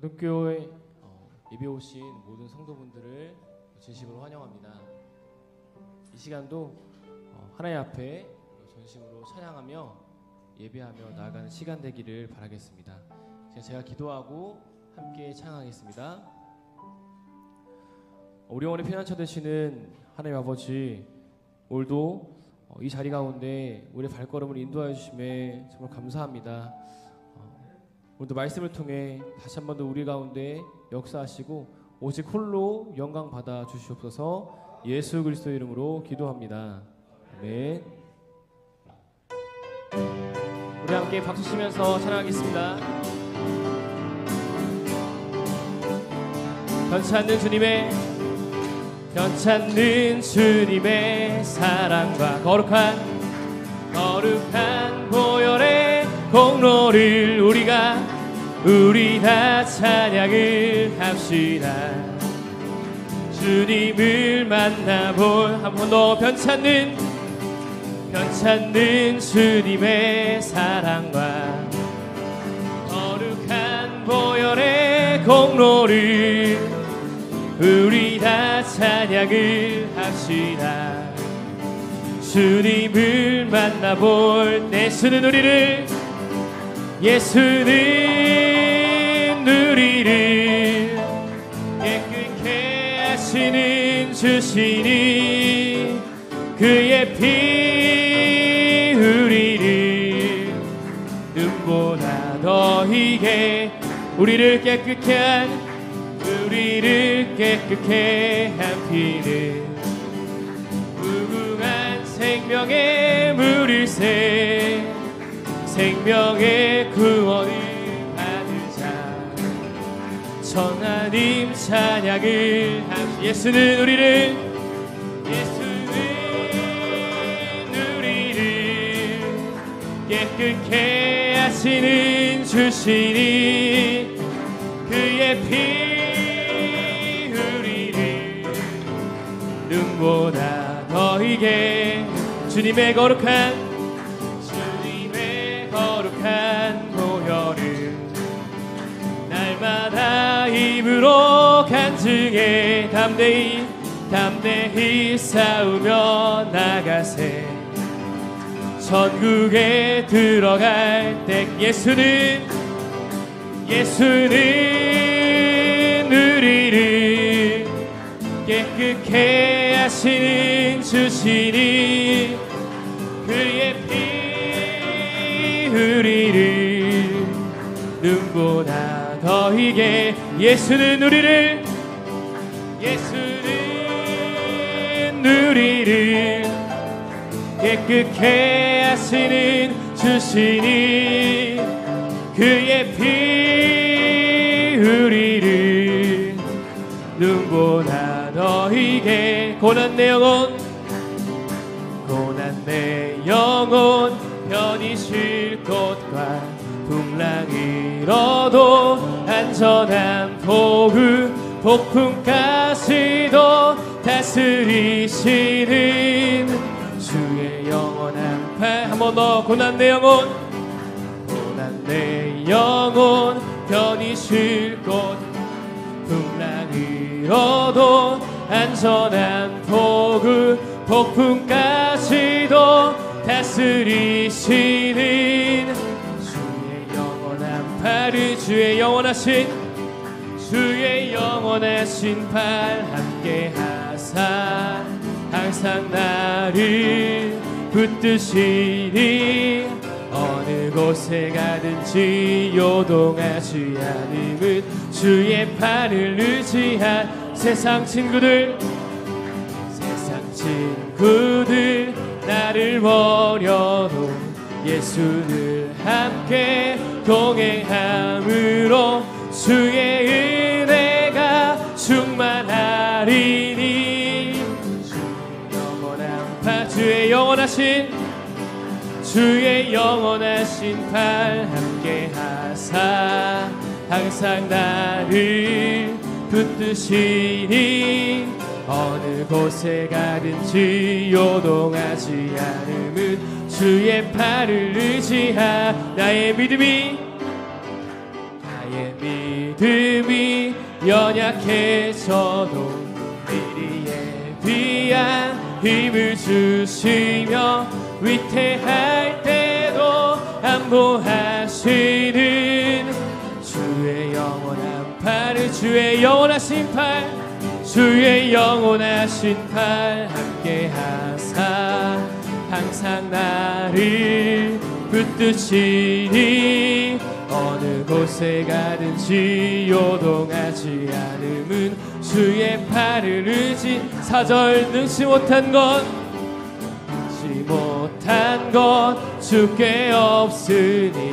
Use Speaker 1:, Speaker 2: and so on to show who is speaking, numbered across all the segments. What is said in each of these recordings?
Speaker 1: 강동교회 예배 오신 모든 성도분들을 진심으로 환영합니다. 이 시간도 하나님 앞에 전심으로 찬양하며 예배하며 나아가는 시간 되기를 바라겠습니다. 제가 기도하고 함께 찬양하겠습니다. 우리 영혼의 피난처 되시는 하나님 아버지, 오늘도 이 자리 가운데 우리의 발걸음을 인도하여 주심에 정말 감사합니다. 오늘도 말씀을 통해 다시 한 번 더 우리 가운데 역사하시고 오직 홀로 영광 받아 주시옵소서. 예수 그리스도 이름으로 기도합니다. 아멘. 우리 함께 박수 치면서 찬양하겠습니다. 변찮는 주님의 사랑과 거룩한 보혈의 공로를 우리 다 찬양을 합시다. 주님을 만나볼 한 번 더 변찮는 주님의 사랑과 거룩한 보혈의 공로를 우리 다 찬양을 합시다. 주님을 만나볼 예수는 우리를 깨끗게 하시는 주시니 그의 피 우리를 눈보다 더 희게 우리를 깨끗게 한 피는 무궁한 생명의 물일새 생명의 구원을 받으자. 전하님 찬양을 합시다. 예수는 우리를 깨끗게 하시는 주시니 그의 피 우리를 눈보다 더 희게 주님의 거룩한 보혈을 날마다 힘으로 간증해 담대히 싸우며 나가세. 천국에 들어갈 때 예수는 우리를 깨끗게 하시는 주시니 그의 피 우리를 눈보다 더 희게 예수는 우리를 깨끗게 하시는 주시니 그의 피 우리를 눈보다 더 희게 고난 내 영혼 편히 쉴 곳과 풍랑을 얻어 안전한 폭풍까지도 다스리시는 주의 영원한 팔. 한 번 더 고난 내 영혼 편히 쉴 곳 풍랑을 얻어 안전한 폭풍까지도 다스리시는 주의 영원한 팔을 주의 영원하신 팔 함께 하사 항상 나를 붙드시니 어느 곳에 가든지 요동하지 않음은 주의 팔을 의지한 세상 친구들 나를 버려도 예수를 함께 동행함으로 주의 은혜가 충만하리니 주의 영원하신 팔 함께 하사 항상 나를 붙드시니 어느 곳에 가든지 요동하지 않음은 주의 팔을 의지하 나의 믿음이 믿음이 연약해져도 미리에 비한 힘을 주시며 위태할 때도 안보하시는 주의 영원한 팔을 주의 영원하신 팔 주의 영원하신 팔 함께 하사 항상 나를 붙드시니 어느 곳에 가든지 요동하지 않음은 주의 팔을 의지 4절 능치 못한 것 주께 없으니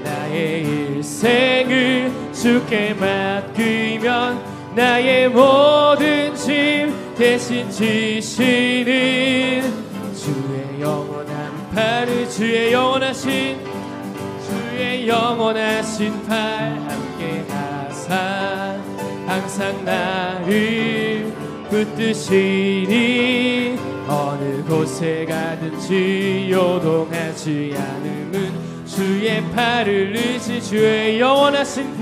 Speaker 1: 나의 일생을 주께 맡기면 나의 모든 짐 대신 지시는 주의 영원한 팔을 주의 영원하신 팔 함께 하사 항상 나를 붙드시니 어느 곳에 가든지 요동하지 않음은 주의 팔을 의지 주의 영원하신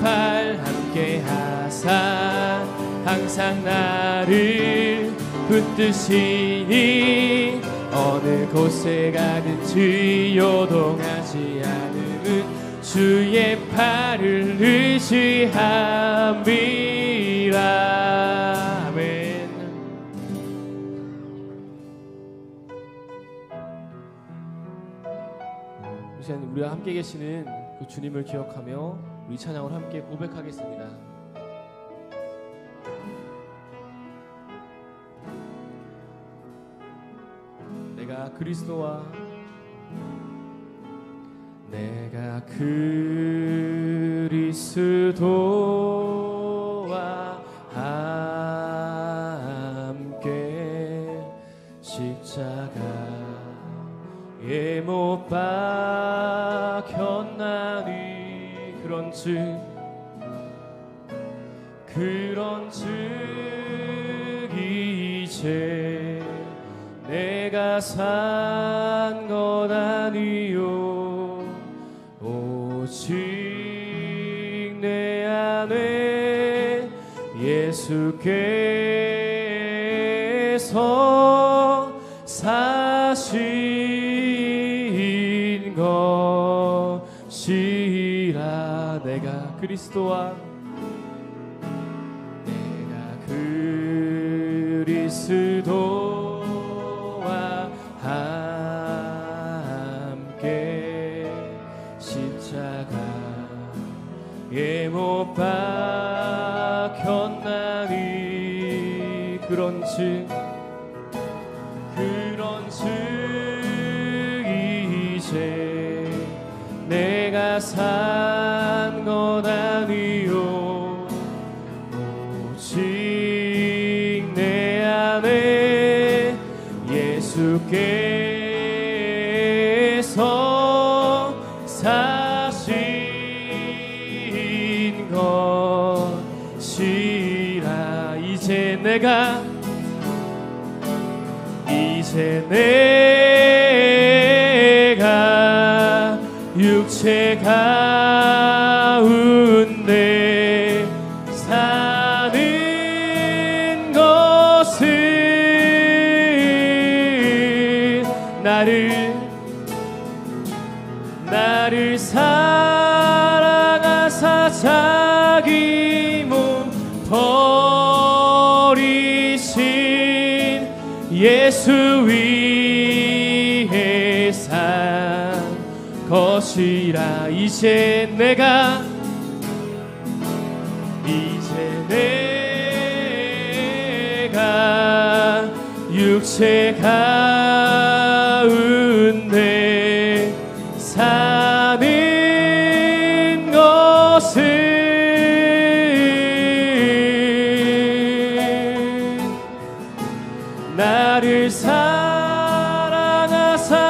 Speaker 1: 팔 함께 하사 항상 나를 붙드시니 어느 곳에 가든지 요동하지 않음은 주의 팔을 의지함이라. 아멘. 이 시간 우리와 함께 계시는 그 주님을 기억하며 우리 찬양을 함께 고백하겠습니다. 내가 그리스도와 함께 십자가에 못 박혔나니 그런즉 이제 내가 산 것 아니요 오직 내 안에 예수께서 사신 것이라. 내가 그리스도와 함께 십자가에 못 박혔나니 그런즉 이제 내가 산 것 아니요 오직 내 안에 예수께서 사신 것이라. 이제 내가 육체 가운데 사는 것은 나를 사랑하사 자기 몸 버리신 예수 위에 산 것이라. 이제 내가 육체 가운데 사는 것은 나를 사랑하사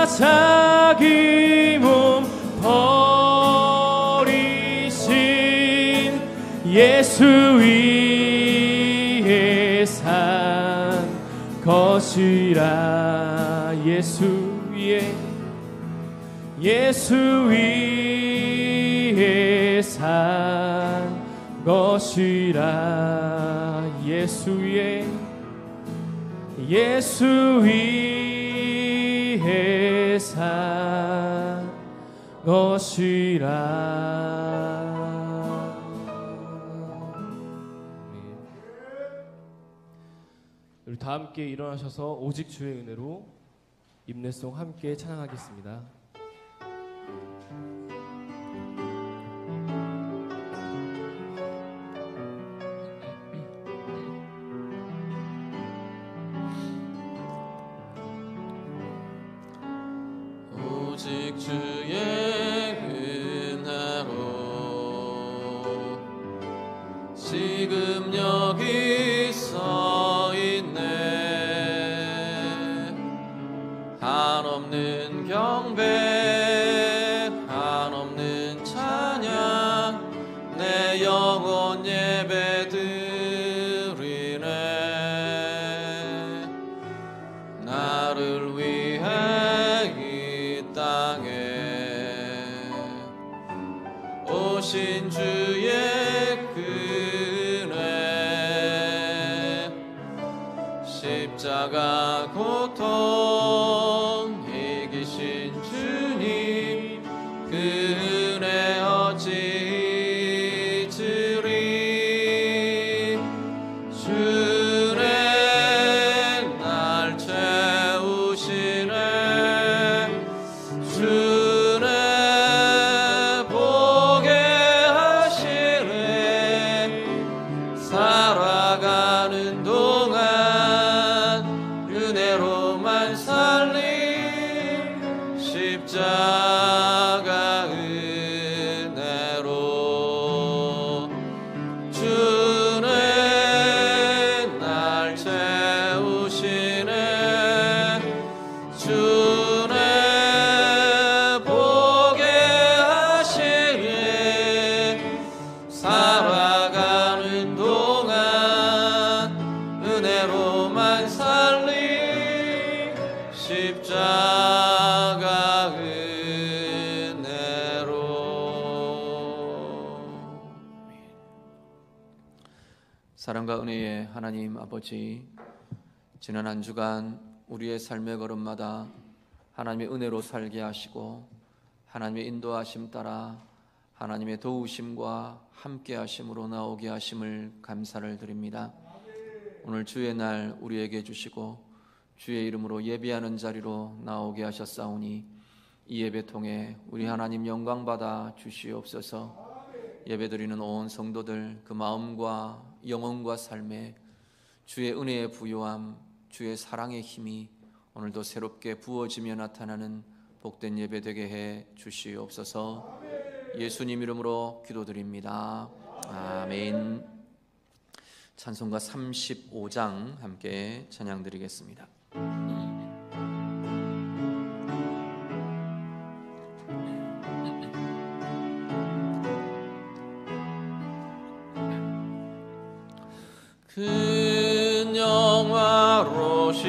Speaker 1: 자기 몸 버리신 예수 위에 산 것이라. 예수 위에 위해 산 것이라. 예수 위해 산 것이라. 우리 다 함께 일어나셔서 오직 주의 은혜로 임내송 함께 찬양하겠습니다.
Speaker 2: 오직 주의 은혜로 지금 여기 서 있네. 한없는 경배 한없는 찬양 내 영혼 예배 드리네. 나를 위해 이 땅에 오신 주의 십자가 고통 이기신 주님 그 은혜 어찌 잊으리. 주의 날 채우시네. 주의 보게 하시네. 살아가는 동안 은혜로만 살리. 십자가 은혜로 주는 날 채우시네. 주는 보게 하시네. 살아가는 동안 은혜로만 살리. 십자가 은혜로. 사랑과 은혜의 하나님 아버지, 지난 한 주간 우리의 삶의 걸음마다 하나님의 은혜로 살게 하시고 하나님의 인도하심 따라 하나님의 도우심과 함께 하심으로 나오게 하심을 감사를 드립니다. 오늘 주의 날 우리에게 주시고 주의 이름으로 예배하는 자리로 나오게 하셨사오니 이 예배 통해 우리 하나님 영광받아 주시옵소서. 예배드리는 온 성도들 그 마음과 영혼과 삶에 주의 은혜의 부요함, 주의 사랑의 힘이 오늘도 새롭게 부어지며 나타나는 복된 예배 되게 해 주시옵소서. 예수님 이름으로 기도드립니다. 아멘. 찬송가 35장 함께 찬양드리겠습니다. 큰 영화로신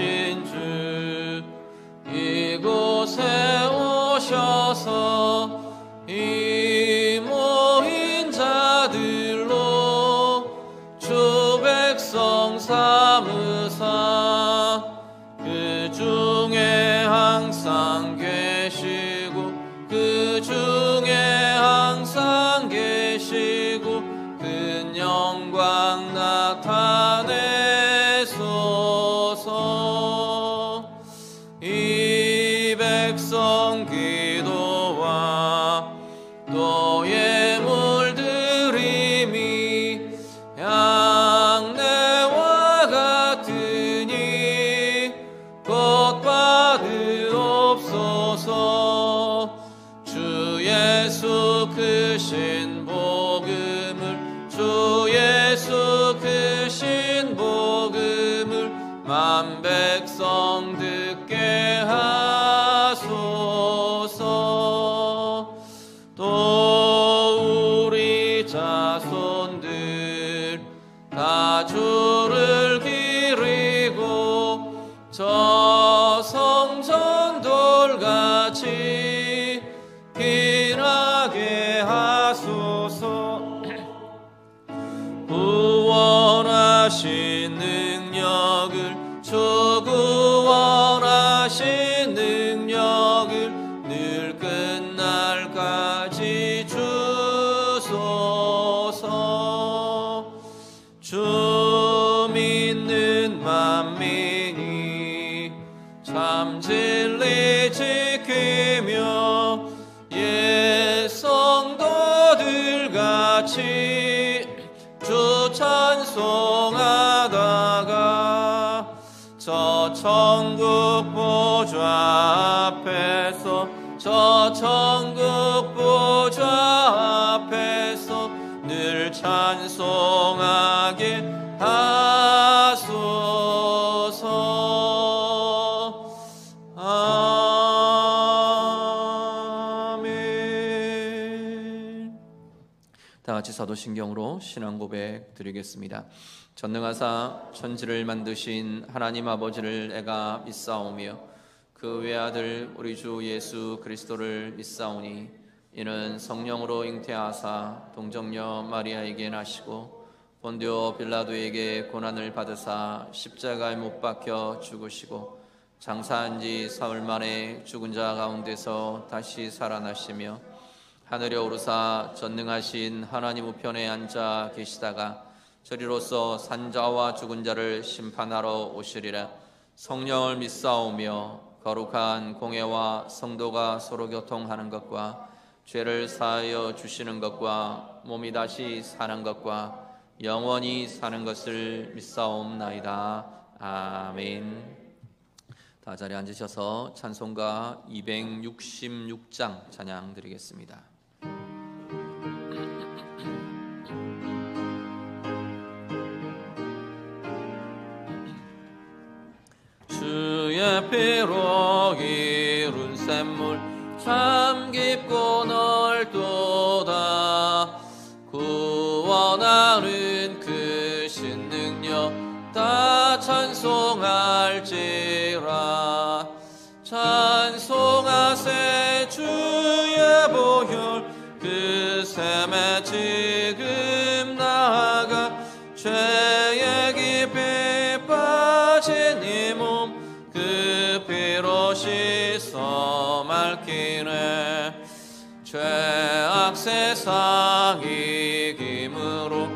Speaker 2: 주 이곳에 오셔서 이 모인 자들로 주 백성 삼으사 그 중에 항상 계시고 그 중에 항상 계시고 큰 영광 나타내소서. 이 백성 기도와 또 예물 드림이 양내와 같으니 곧 받으옵소서. 주 예수 크신 복음을 주 예수 크신 복음을 만 백성 듣게 하소서. 또 우리 자손들 다 주를 기리고 저 성전 돌같이 빛나게 하소서. 하신 능력을 늘 끝날까지 주소서. 주 믿는 만민이 참 진리 지키며 옛 성도들 같이 주 찬송하다가 저 천국 보좌 앞에서 늘 찬송하게 하소서. 아멘. 다 같이 사도신경으로 신앙 고백 드리겠습니다. 전능하사 천지를 만드신 하나님 아버지를 내가 믿사오며 그 외아들 우리 주 예수 그리스도를 믿사오니 이는 성령으로 잉태하사 동정녀 마리아에게 나시고 본디오 빌라도에게 고난을 받으사 십자가에 못 박혀 죽으시고 장사한 지 사흘 만에 죽은 자 가운데서 다시 살아나시며 하늘에 오르사 전능하신 하나님 우편에 앉아 계시다가 저리로서 산자와 죽은 자를 심판하러 오시리라. 성령을 믿사오며 거룩한 공회와 성도가 서로 교통하는 것과 죄를 사하여 주시는 것과 몸이 다시 사는 것과 영원히 사는 것을 믿사옵나이다. 아멘. 다 자리에 앉으셔서 찬송가 266장 찬양 드리겠습니다. 주의 피로 이룬 샘물 참 깊고 넓도다. 구원하는 크신 능력 다 찬송할지라. 찬송하세 주의 보혈 그 샘에 지금 나아가 죄의 깊이 빠진 이 몸 그 피로 씻어 맑히네. 죄악 세상 이김으로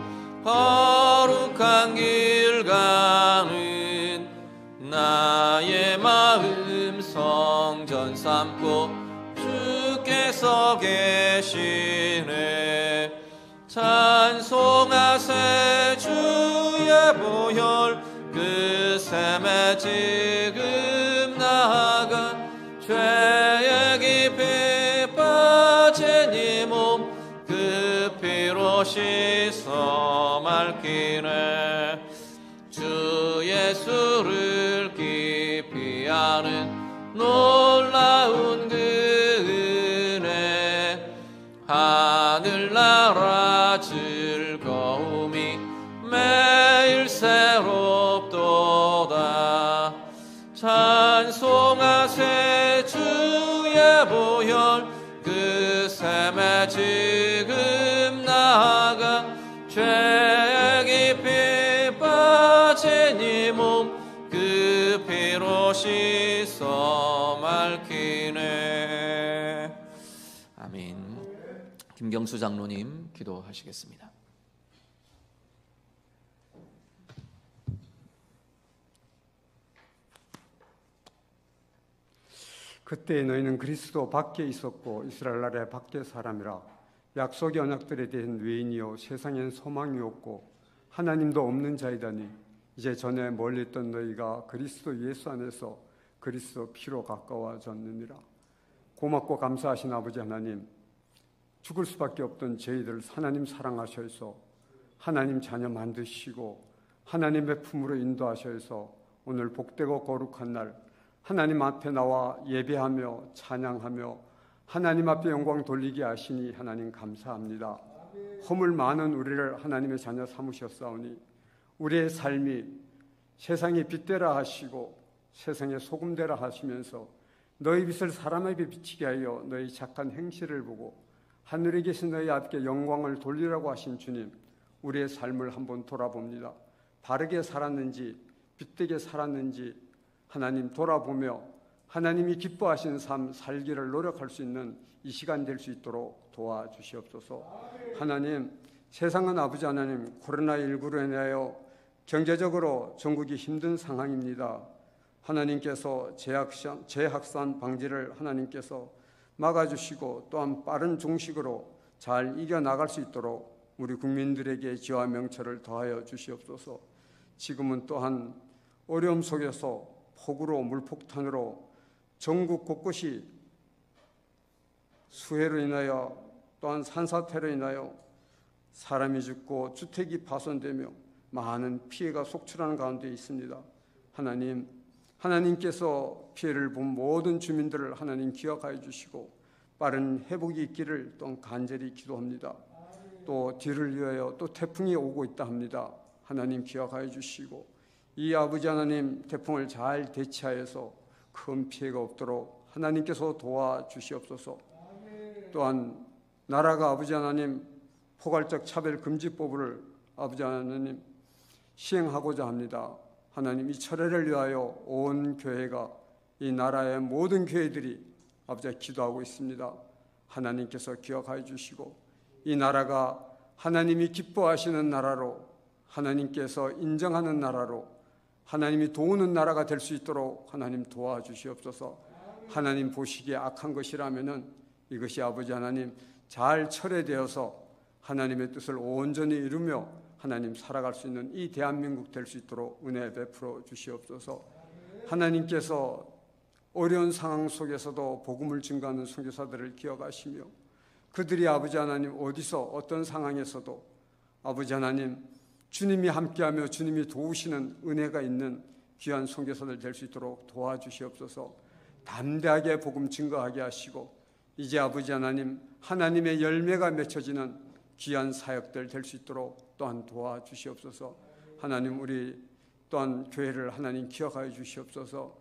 Speaker 2: 거룩한 길 가는 나의 마음 성전 삼고 주께서 계시네. 찬송하세 주의 보혈 그 샘에 지금 나아가 죄의 깊이 빠진 이 몸 그 피로 씻어 맑히네. 주 예수를 깊이 아는 놀라운 그 은혜 하늘나라 즐거움이 매일 새롭도다. 찬송하세 주의 보혈 그 샘에 지금 나아가 죄 깊이 빠진 이 몸 그 피로 씻어 맑히네. 아멘. 김경수 장로님 기도하시겠습니다.
Speaker 3: 그때 너희는 그리스도 밖에 있었고 이스라엘 나라의 밖의 사람이라. 약속의 언약들에 대한 외인이요 세상엔 소망이 없고 하나님도 없는 자이다니 이제 전에 멀리 있던 너희가 그리스도 예수 안에서 그리스도 피로 가까워졌느니라. 고맙고 감사하신 아버지 하나님, 죽을 수밖에 없던 저희들 하나님 사랑하셔서 하나님 자녀 만드시고 하나님의 품으로 인도하셔서 오늘 복되고 거룩한 날 하나님 앞에 나와 예배하며 찬양하며 하나님 앞에 영광 돌리게 하시니 하나님 감사합니다. 허물 많은 우리를 하나님의 자녀 삼으셨사오니 우리의 삶이 세상의 빛되라 하시고 세상의 소금되라 하시면서 너희 빛을 사람 앞에 비치게 하여 너희 착한 행실을 보고 하늘에 계신 너희 앞에 영광을 돌리라고 하신 주님, 우리의 삶을 한번 돌아봅니다. 바르게 살았는지 빛되게 살았는지 하나님 돌아보며 하나님이 기뻐하시는 삶 살기를 노력할 수 있는 이 시간 될 수 있도록 도와주시옵소서. 하나님, 세상은 아버지 하나님 코로나19로 인하여 경제적으로 전국이 힘든 상황입니다. 하나님께서 재확산 방지를 하나님께서 막아주시고 또한 빠른 종식으로 잘 이겨나갈 수 있도록 우리 국민들에게 지와 명철을 더하여 주시옵소서. 지금은 또한 어려움 속에서 폭우로 물폭탄으로 전국 곳곳이 수해로 인하여 또한 산사태로 인하여 사람이 죽고 주택이 파손되며 많은 피해가 속출하는 가운데 있습니다. 하나님께서 피해를 본 모든 주민들을 하나님 기억하여 주시고 빠른 회복이 있기를 또한 간절히 기도합니다. 또 뒤를 위하여 또 태풍이 오고 있다 합니다. 하나님 기억하여 주시고 이 아버지 하나님 태풍을 잘 대처하여서 큰 피해가 없도록 하나님께서 도와주시옵소서. 또한 나라가 아버지 하나님 포괄적 차별금지법을 아버지 하나님 시행하고자 합니다. 하나님 이 철회를 위하여 온 교회가 이 나라의 모든 교회들이 아버지 기도하고 있습니다. 하나님께서 기억하여 주시고 이 나라가 하나님이 기뻐하시는 나라로 하나님께서 인정하는 나라로 하나님이 도우는 나라가 될 수 있도록 하나님 도와주시옵소서. 하나님 보시기에 악한 것이라면은 이것이 아버지 하나님 잘 철회되어서 하나님의 뜻을 온전히 이루며 하나님 살아갈 수 있는 이 대한민국 될 수 있도록 은혜 베풀어 주시옵소서. 하나님께서 어려운 상황 속에서도 복음을 증거하는 선교사들을 기억하시며 그들이 아버지 하나님 어디서 어떤 상황에서도 아버지 하나님 주님이 함께하며 주님이 도우시는 은혜가 있는 귀한 선교사들 될 수 있도록 도와주시옵소서. 담대하게 복음 증거하게 하시고 이제 아버지 하나님 하나님의 열매가 맺혀지는 귀한 사역들 될 수 있도록 또한 도와주시옵소서. 하나님 우리 또한 교회를 하나님 기억하여 주시옵소서.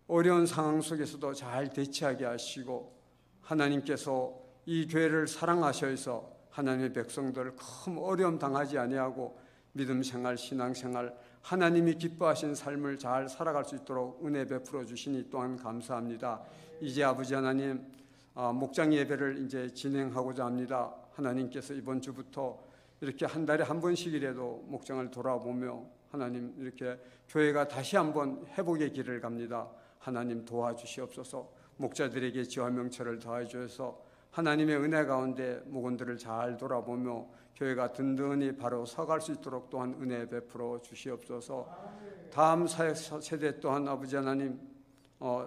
Speaker 3: 어려운 상황 속에서도 잘 대처하게 하시고 하나님께서 이 교회를 사랑하셔서 하나님의 백성들 큰 어려움 당하지 아니하고 믿음 생활, 신앙 생활, 하나님이 기뻐하신 삶을 잘 살아갈 수 있도록 은혜 베풀어 주시니 또한 감사합니다. 이제 아버지 하나님 목장 예배를 이제 진행하고자 합니다. 하나님께서 이번 주부터 이렇게 한 달에 한 번씩이라도 목장을 돌아보며 하나님 이렇게 교회가 다시 한번 회복의 길을 갑니다. 하나님 도와주시옵소서. 목자들에게 지와 명철을 더해 주셔서 하나님의 은혜 가운데 목원들을 잘 돌아보며 교회가 든든히 바로 서갈 수 있도록 또한 은혜 베풀어 주시옵소서. 다음 사역 세대 또한 아버지 하나님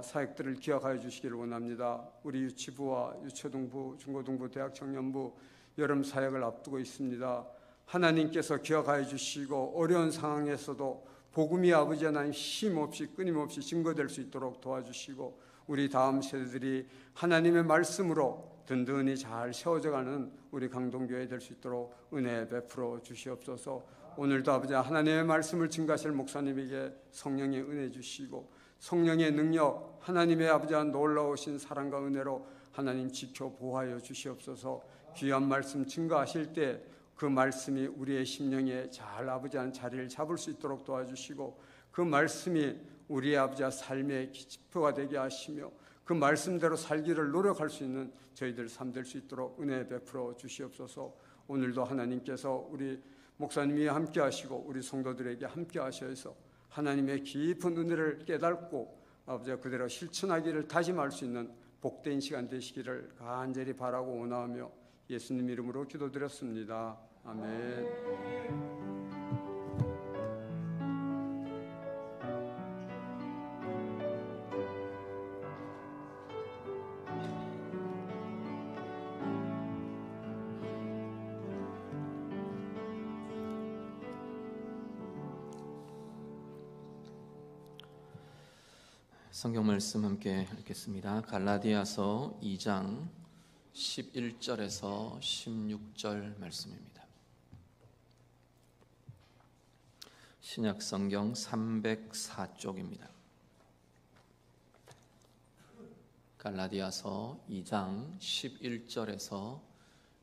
Speaker 3: 사역들을 기억하여 주시기를 원합니다. 우리 유치부와 유초등부, 중고등부, 대학청년부 여름 사역을 앞두고 있습니다. 하나님께서 기억하여 주시고 어려운 상황에서도 복음이 아버지 하나님 쉼없이 끊임없이 증거될 수 있도록 도와주시고 우리 다음 세대들이 하나님의 말씀으로 든든히 잘 세워져가는 우리 강동교회 될 수 있도록 은혜 베풀어 주시옵소서. 오늘도 아버지 하나님의 말씀을 증거하실 목사님에게 성령의 은혜 주시고 성령의 능력 하나님의 아버지 놀라우신 사랑과 은혜로 하나님 지켜 보호하여 주시옵소서. 귀한 말씀 증거하실 때 그 말씀이 우리의 심령에 잘 아버지 한 자리를 잡을 수 있도록 도와주시고 그 말씀이 우리의 아버지 삶의 기초가 되게 하시며 그 말씀대로 살기를 노력할 수 있는 저희들 삶 될 수 있도록 은혜 베풀어 주시옵소서. 오늘도 하나님께서 우리 목사님이 함께 하시고 우리 성도들에게 함께 하셔서 하나님의 깊은 은혜를 깨닫고 아버지가 그대로 실천하기를 다짐할 수 있는 복된 시간 되시기를 간절히 바라고 원하며 예수님 이름으로 기도드렸습니다. 아멘.
Speaker 2: 성경 말씀 함께 읽겠습니다. 갈라디아서 2장 11절에서 16절 말씀입니다. 신약 성경 304쪽입니다. 갈라디아서 2장 11절에서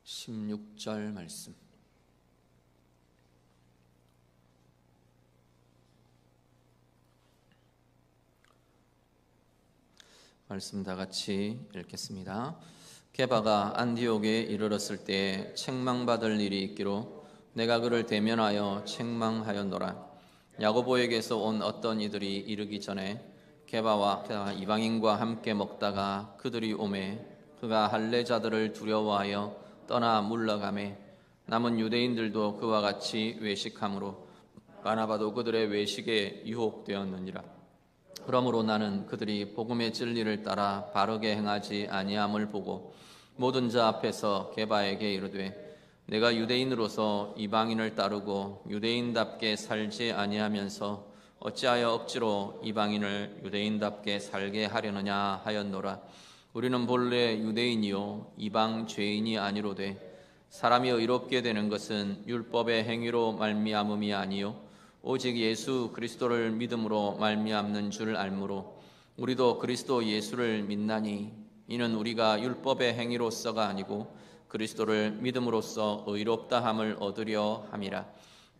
Speaker 2: 16절 말씀. 말씀 다 같이 읽겠습니다. 게바가 안디옥에 이르렀을 때 책망받을 일이 있기로 내가 그를 대면하여 책망하였노라. 야고보에게서 온 어떤 이들이 이르기 전에 게바와 이방인과 함께 먹다가 그들이 오매 그가 할례자들을 두려워하여 떠나 물러가매 남은 유대인들도 그와 같이 외식함으로 바나바도 그들의 외식에 유혹되었느니라. 그러므로 나는 그들이 복음의 진리를 따라 바르게 행하지 아니함을 보고 모든 자 앞에서 게바에게 이르되 내가 유대인으로서 이방인을 따르고 유대인답게 살지 아니하면서 어찌하여 억지로 이방인을 유대인답게 살게 하려느냐 하였노라. 우리는 본래 유대인이요 이방 죄인이 아니로되 사람이 의롭게 되는 것은 율법의 행위로 말미암음이 아니요 오직 예수 그리스도를 믿음으로 말미암는 줄 알므로 우리도 그리스도 예수를 믿나니 이는 우리가 율법의 행위로서가 아니고 그리스도를 믿음으로써 의롭다함을 얻으려 함이라.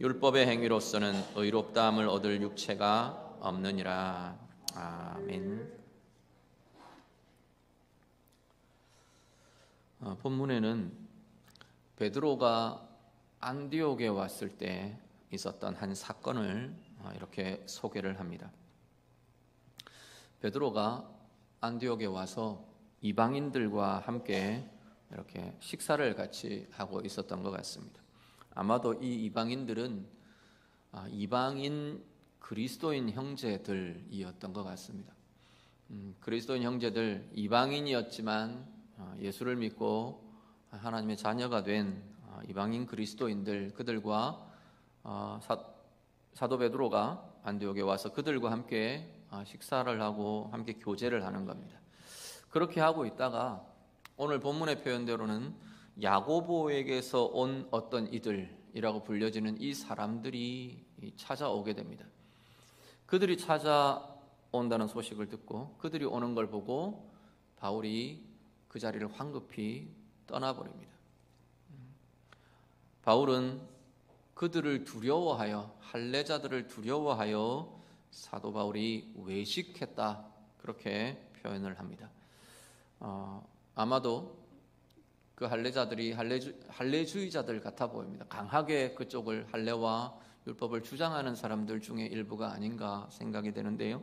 Speaker 2: 율법의 행위로서는 의롭다함을 얻을 육체가 없느니라. 아멘. 본문에는 베드로가 안디옥에 왔을 때 있었던 한 사건을 이렇게 소개를 합니다. 베드로가 안디옥에 와서 이방인들과 함께 이렇게 식사를 같이 하고 있었던 것 같습니다. 아마도 이 이방인들은 이방인 그리스도인 형제들이었던 것 같습니다. 그리스도인 형제들, 이방인이었지만 예수를 믿고 하나님의 자녀가 된 이방인 그리스도인들, 그들과 사도 베드로가 안디옥에 와서 그들과 함께 식사를 하고 함께 교제를 하는 겁니다. 그렇게 하고 있다가 오늘 본문의 표현대로는 야고보에게서 온 어떤 이들이라고 불려지는 이 사람들이 찾아오게 됩니다. 그들이 찾아온다는 소식을 듣고 그들이 오는 걸 보고 바울이 그 자리를 황급히 떠나버립니다. 바울은 그들을 두려워하여 할례자들을 두려워하여 사도 바울이 외식했다 그렇게 표현을 합니다. 아마도 그 할례자들이 할례주의자들 같아 보입니다. 강하게 그쪽을 할례와 율법을 주장하는 사람들 중에 일부가 아닌가 생각이 되는데요.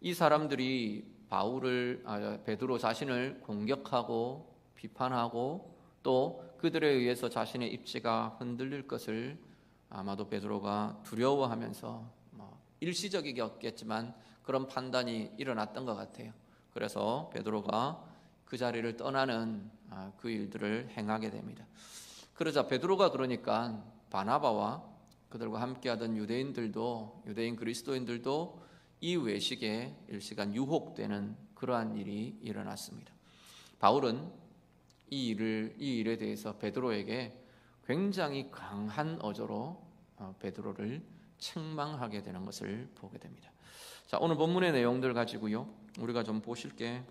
Speaker 2: 이 사람들이 베드로 자신을 공격하고 비판하고 또 그들에 의해서 자신의 입지가 흔들릴 것을 아마도 베드로가 두려워하면서 일시적이겠지만 그런 판단이 일어났던 것 같아요. 그래서 베드로가 그 자리를 떠나는 그 일들을 행하게 됩니다. 그러자 베드로가 그러니까 바나바와 그들과 함께하던 유대인 그리스도인들도 이 외식에 일시간 유혹되는 그러한 일이 일어났습니다. 바울은 이 일에 대해서 베드로에게 굉장히 강한 어조로 베드로를 책망하게 되는 것을 보게 됩니다. 자, 오늘 본문의 내용들 가지고요, 우리가 좀 보실 게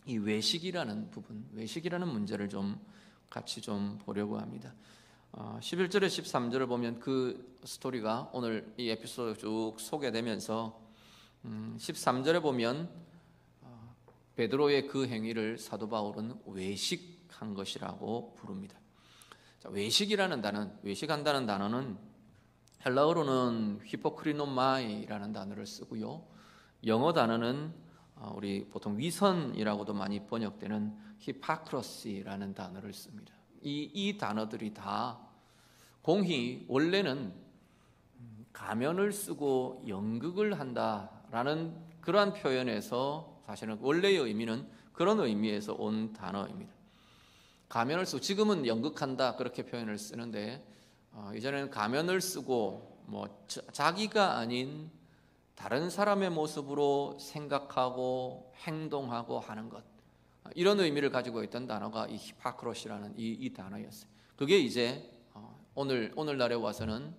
Speaker 2: 이 외식이라는 부분, 외식이라는 문제를 좀 같이 좀 보려고 합니다. 11절에 13절을 보면 그 스토리가 오늘 이 에피소드 쭉 소개되면서 13절에 보면 베드로의 그 행위를 사도 바울은 외식한 것이라고 부릅니다. 자, 외식한다는 단어는 헬라어로는 히포크리노마이라는 단어를 쓰고요. 영어 단어는 우리 보통 위선이라고도 많이 번역되는 히파크러시라는 단어를 씁니다. 이 단어들이 다 공히 원래는 가면을 쓰고 연극을 한다라는 그러한 표현에서 사실은 원래의 의미는 그런 의미에서 온 단어입니다. 가면을 쓰고, 지금은 연극한다 그렇게 표현을 쓰는데 이전에는 가면을 쓰고 자기가 아닌 다른 사람의 모습으로 생각하고 행동하고 하는 것, 이런 의미를 가지고 있던 단어가 이 히파크로시라는 이 단어였어요. 그게 이제 오늘날에 와서는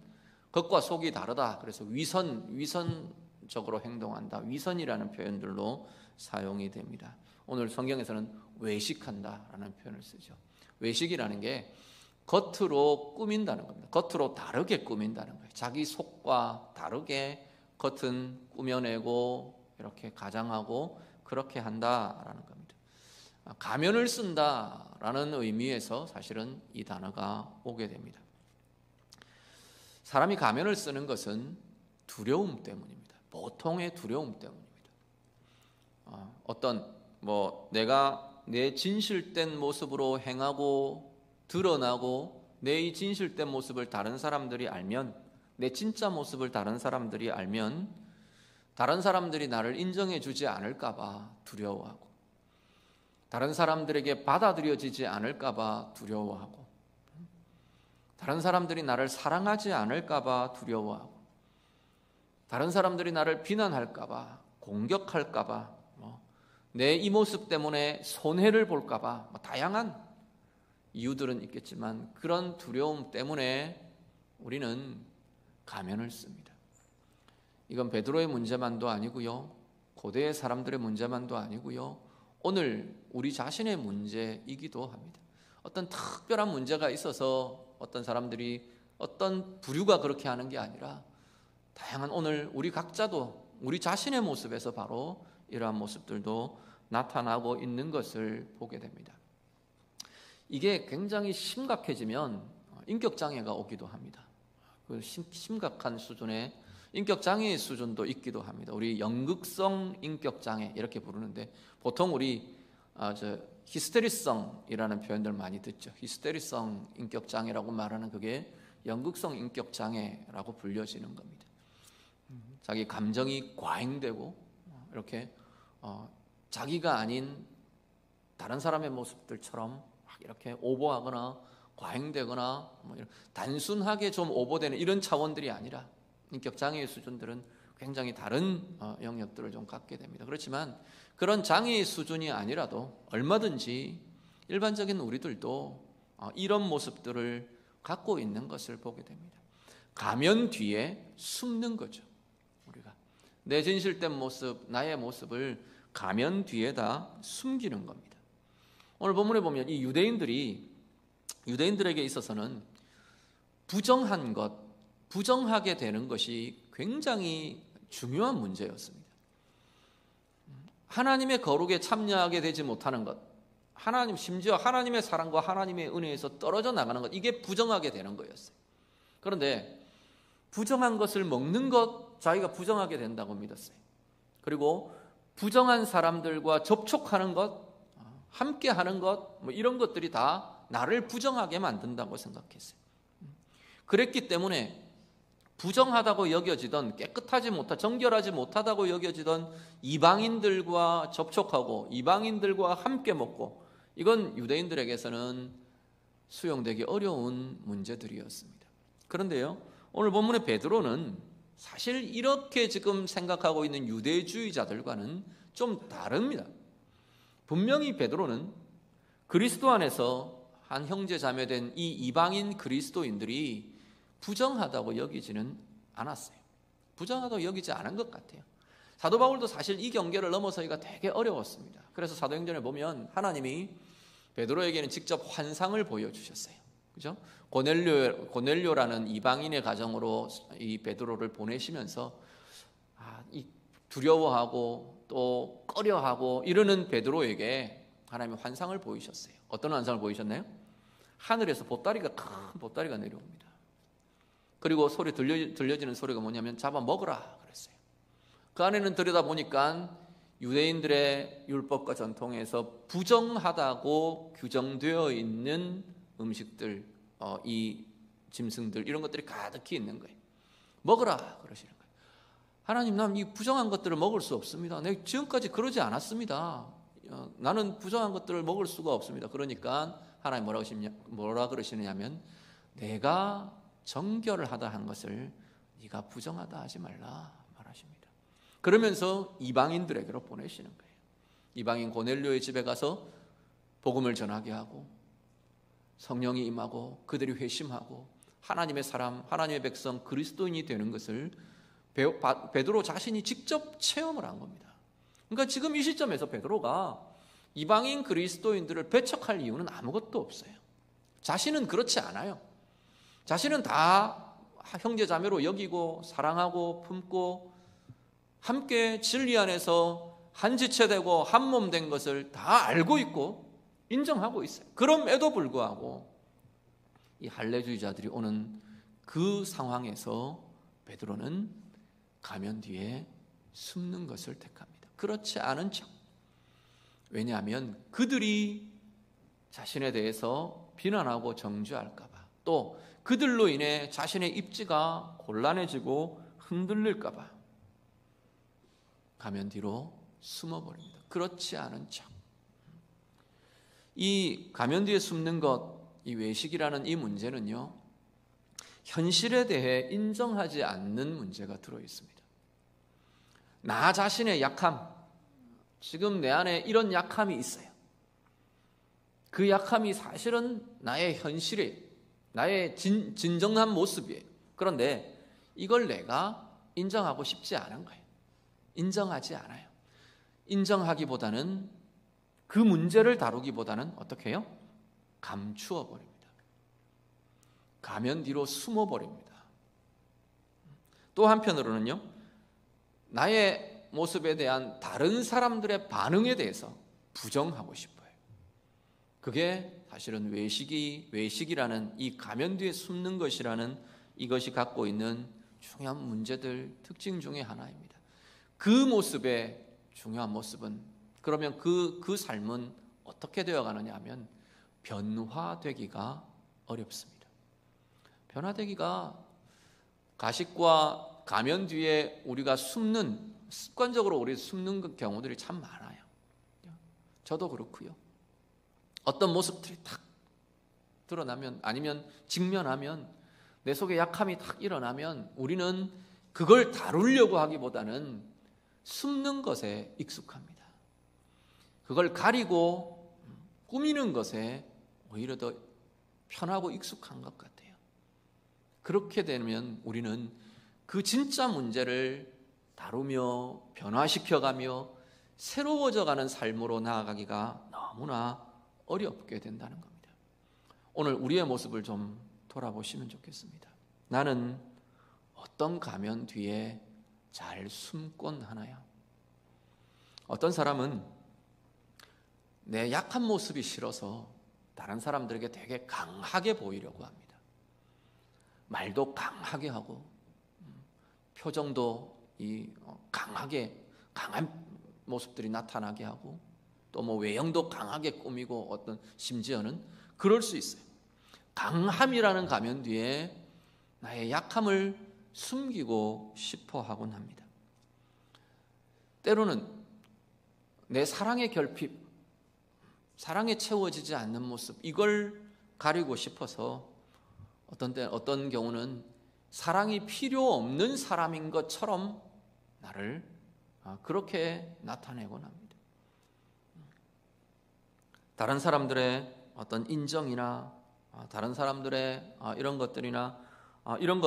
Speaker 2: 겉과 속이 다르다, 그래서 위선적으로 행동한다, 위선이라는 표현들로 사용이 됩니다. 오늘 성경에서는 외식한다라는 표현을 쓰죠. 외식이라는 게 겉으로 꾸민다는 겁니다. 겉으로 다르게 꾸민다는 거예요. 자기 속과 다르게 겉은 꾸며내고 이렇게 가장하고 그렇게 한다라는 겁니다. 가면을 쓴다라는 의미에서 사실은 이 단어가 오게 됩니다. 사람이 가면을 쓰는 것은 두려움 때문입니다. 보통의 두려움 때문입니다. 어떤 내가 내 진실된 모습으로 행하고 드러나고 내 이 진실된 모습을 다른 사람들이 알면, 내 진짜 모습을 다른 사람들이 알면 다른 사람들이 나를 인정해 주지 않을까 봐 두려워하고, 다른 사람들에게 받아들여지지 않을까 봐 두려워하고, 다른 사람들이 나를 사랑하지 않을까 봐 두려워하고, 다른 사람들이 나를 비난할까 봐, 공격할까 봐, 내 이 모습 때문에 손해를 볼까 봐, 다양한 이유들은 있겠지만 그런 두려움 때문에 우리는 가면을 씁니다. 이건 베드로의 문제만도 아니고요, 고대의 사람들의 문제만도 아니고요, 오늘 우리 자신의 문제이기도 합니다. 어떤 특별한 문제가 있어서 어떤 사람들이 어떤 부류가 그렇게 하는 게 아니라 다양한 오늘 우리 각자도 우리 자신의 모습에서 바로 이러한 모습들도 나타나고 있는 것을 보게 됩니다. 이게 굉장히 심각해지면 인격장애가 오기도 합니다. 그 심각한 수준의 인격장애의 수준도 있기도 합니다. 우리 연극성 인격장애 이렇게 부르는데, 보통 우리 히스테리성이라는 표현들 많이 듣죠. 히스테리성 인격장애라고 말하는 그게 연극성 인격장애라고 불려지는 겁니다. 자기 감정이 과잉되고 이렇게 자기가 아닌 다른 사람의 모습들처럼 이렇게 오버하거나 과잉되거나 단순하게 좀 오버되는 이런 차원들이 아니라 인격장애의 수준들은 굉장히 다른 영역들을 좀 갖게 됩니다. 그렇지만 그런 장애의 수준이 아니라도 얼마든지 일반적인 우리들도 이런 모습들을 갖고 있는 것을 보게 됩니다. 가면 뒤에 숨는 거죠. 우리가 내 진실된 모습, 나의 모습을 가면 뒤에다 숨기는 겁니다. 오늘 본문에 보면 이 유대인들에게 있어서는 부정한 것, 부정하게 되는 것이 굉장히 중요한 문제였습니다. 하나님의 거룩에 참여하게 되지 못하는 것, 심지어 하나님의 사랑과 하나님의 은혜에서 떨어져 나가는 것, 이게 부정하게 되는 거였어요. 그런데 부정한 것을 먹는 것, 자기가 부정하게 된다고 믿었어요. 그리고 부정한 사람들과 접촉하는 것, 함께 하는 것, 이런 것들이 다 나를 부정하게 만든다고 생각했어요. 그랬기 때문에 부정하다고 여겨지던, 깨끗하지 못하, 정결하지 못하다고 여겨지던 이방인들과 접촉하고 이방인들과 함께 먹고, 이건 유대인들에게서는 수용되기 어려운 문제들이었습니다. 그런데요, 오늘 본문의 베드로는 사실 이렇게 지금 생각하고 있는 유대주의자들과는 좀 다릅니다. 분명히 베드로는 그리스도 안에서 한 형제 자매된 이 이방인 그리스도인들이 부정하다고 여기지는 않았어요. 부정하다고 여기지 않은 것 같아요. 사도 바울도 사실 이 경계를 넘어서기가 되게 어려웠습니다. 그래서 사도행전에 보면 하나님이 베드로에게는 직접 환상을 보여주셨어요. 그죠? 고넬료라는 이방인의 가정으로 이 베드로를 보내시면서 이 두려워하고 또 꺼려하고 이러는 베드로에게 하나님이 환상을 보이셨어요. 어떤 환상을 보이셨나요? 하늘에서 큰 보따리가 내려옵니다. 그리고 들려지는 소리가 뭐냐면 잡아 먹으라 그랬어요. 그 안에는 들여다보니까 유대인들의 율법과 전통에서 부정하다고 규정되어 있는 음식들, 이 짐승들, 이런 것들이 가득히 있는 거예요. 먹으라 그러시는 거예요. 하나님, 난 이 부정한 것들을 먹을 수 없습니다. 내가 지금까지 그러지 않았습니다. 나는 부정한 것들을 먹을 수가 없습니다. 그러니까 하나님 뭐라 그러시느냐면, 내가 정결을 하다 한 것을 네가 부정하다 하지 말라 말하십니다. 그러면서 이방인들에게로 보내시는 거예요. 이방인 고넬료의 집에 가서 복음을 전하게 하고 성령이 임하고 그들이 회심하고 하나님의 사람, 하나님의 백성, 그리스도인이 되는 것을 베드로 자신이 직접 체험을 한 겁니다. 그러니까 지금 이 시점에서 베드로가 이방인 그리스도인들을 배척할 이유는 아무것도 없어요. 자신은 그렇지 않아요. 자신은 다 형제 자매로 여기고 사랑하고 품고 함께 진리 안에서 한 지체되고 한 몸 된 것을 다 알고 있고 인정하고 있어요. 그럼에도 불구하고 이 할례주의자들이 오는 그 상황에서 베드로는 가면 뒤에 숨는 것을 택합니다. 그렇지 않은 척. 왜냐하면 그들이 자신에 대해서 비난하고 정죄할까 봐, 또 그들로 인해 자신의 입지가 곤란해지고 흔들릴까 봐 가면 뒤로 숨어버립니다. 그렇지 않은 척. 이 가면 뒤에 숨는 것, 이 외식이라는 이 문제는요, 현실에 대해 인정하지 않는 문제가 들어있습니다. 나 자신의 약함, 지금 내 안에 이런 약함이 있어요. 그 약함이 사실은 나의 현실이에요. 나의 진정한 모습이에요. 그런데 이걸 내가 인정하고 싶지 않은 거예요. 인정하지 않아요. 인정하기보다는, 그 문제를 다루기보다는 어떻게 해요? 감추어 버립니다. 가면 뒤로 숨어 버립니다. 또 한편으로는요, 나의 모습에 대한 다른 사람들의 반응에 대해서 부정하고 싶어요. 그게 사실은 외식이라는 이 가면 뒤에 숨는 것이라는 이것이 갖고 있는 중요한 문제들, 특징 중에 하나입니다. 그 모습의 중요한 모습은, 그러면 그 삶은 어떻게 되어가느냐 하면 변화되기가 어렵습니다. 변화되기가, 가식과 가면 뒤에 우리가 숨는, 습관적으로 우리 숨는 경우들이 참 많아요. 저도 그렇고요. 어떤 모습들이 탁 드러나면, 아니면 직면하면, 내 속에 약함이 탁 일어나면 우리는 그걸 다루려고 하기보다는 숨는 것에 익숙합니다. 그걸 가리고 꾸미는 것에 오히려 더 편하고 익숙한 것 같아요. 그렇게 되면 우리는 그 진짜 문제를 다루며 변화시켜가며 새로워져가는 삶으로 나아가기가 너무나 어렵게 된다는 겁니다. 오늘 우리의 모습을 좀 돌아보시면 좋겠습니다. 나는 어떤 가면 뒤에 잘 숨곤 하나요? 어떤 사람은 내 약한 모습이 싫어서 다른 사람들에게 되게 강하게 보이려고 합니다. 말도 강하게 하고 표정도 강한 모습들이 나타나게 하고, 또 뭐 외형도 강하게 꾸미고, 어떤 심지어는 그럴 수 있어요. 강함이라는 가면 뒤에 나의 약함을 숨기고 싶어 하곤 합니다. 때로는 내 사랑의 결핍, 사랑에 채워지지 않는 모습, 이걸 가리고 싶어서 어떤 경우는 사랑이 필요 없는 사람인 것처럼 나를 그렇게 나타내곤 합니다. 다른 사람들의 어떤 인정이나 다른 사람들의 이런 것들이나 이런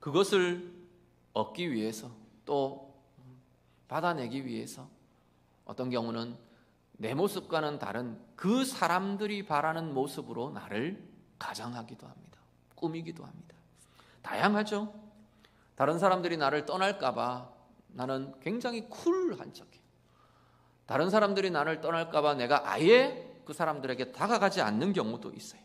Speaker 2: 그것을 얻기 위해서, 또 받아내기 위해서 어떤 경우는 내 모습과는 다른 그 사람들이 바라는 모습으로 나를 가장하기도 합니다. 꾸미기도 합니다. 다양하죠. 다른 사람들이 나를 떠날까 봐 나는 굉장히 쿨한 척해요. 다른 사람들이 나를 떠날까 봐 내가 아예 그 사람들에게 다가가지 않는 경우도 있어요.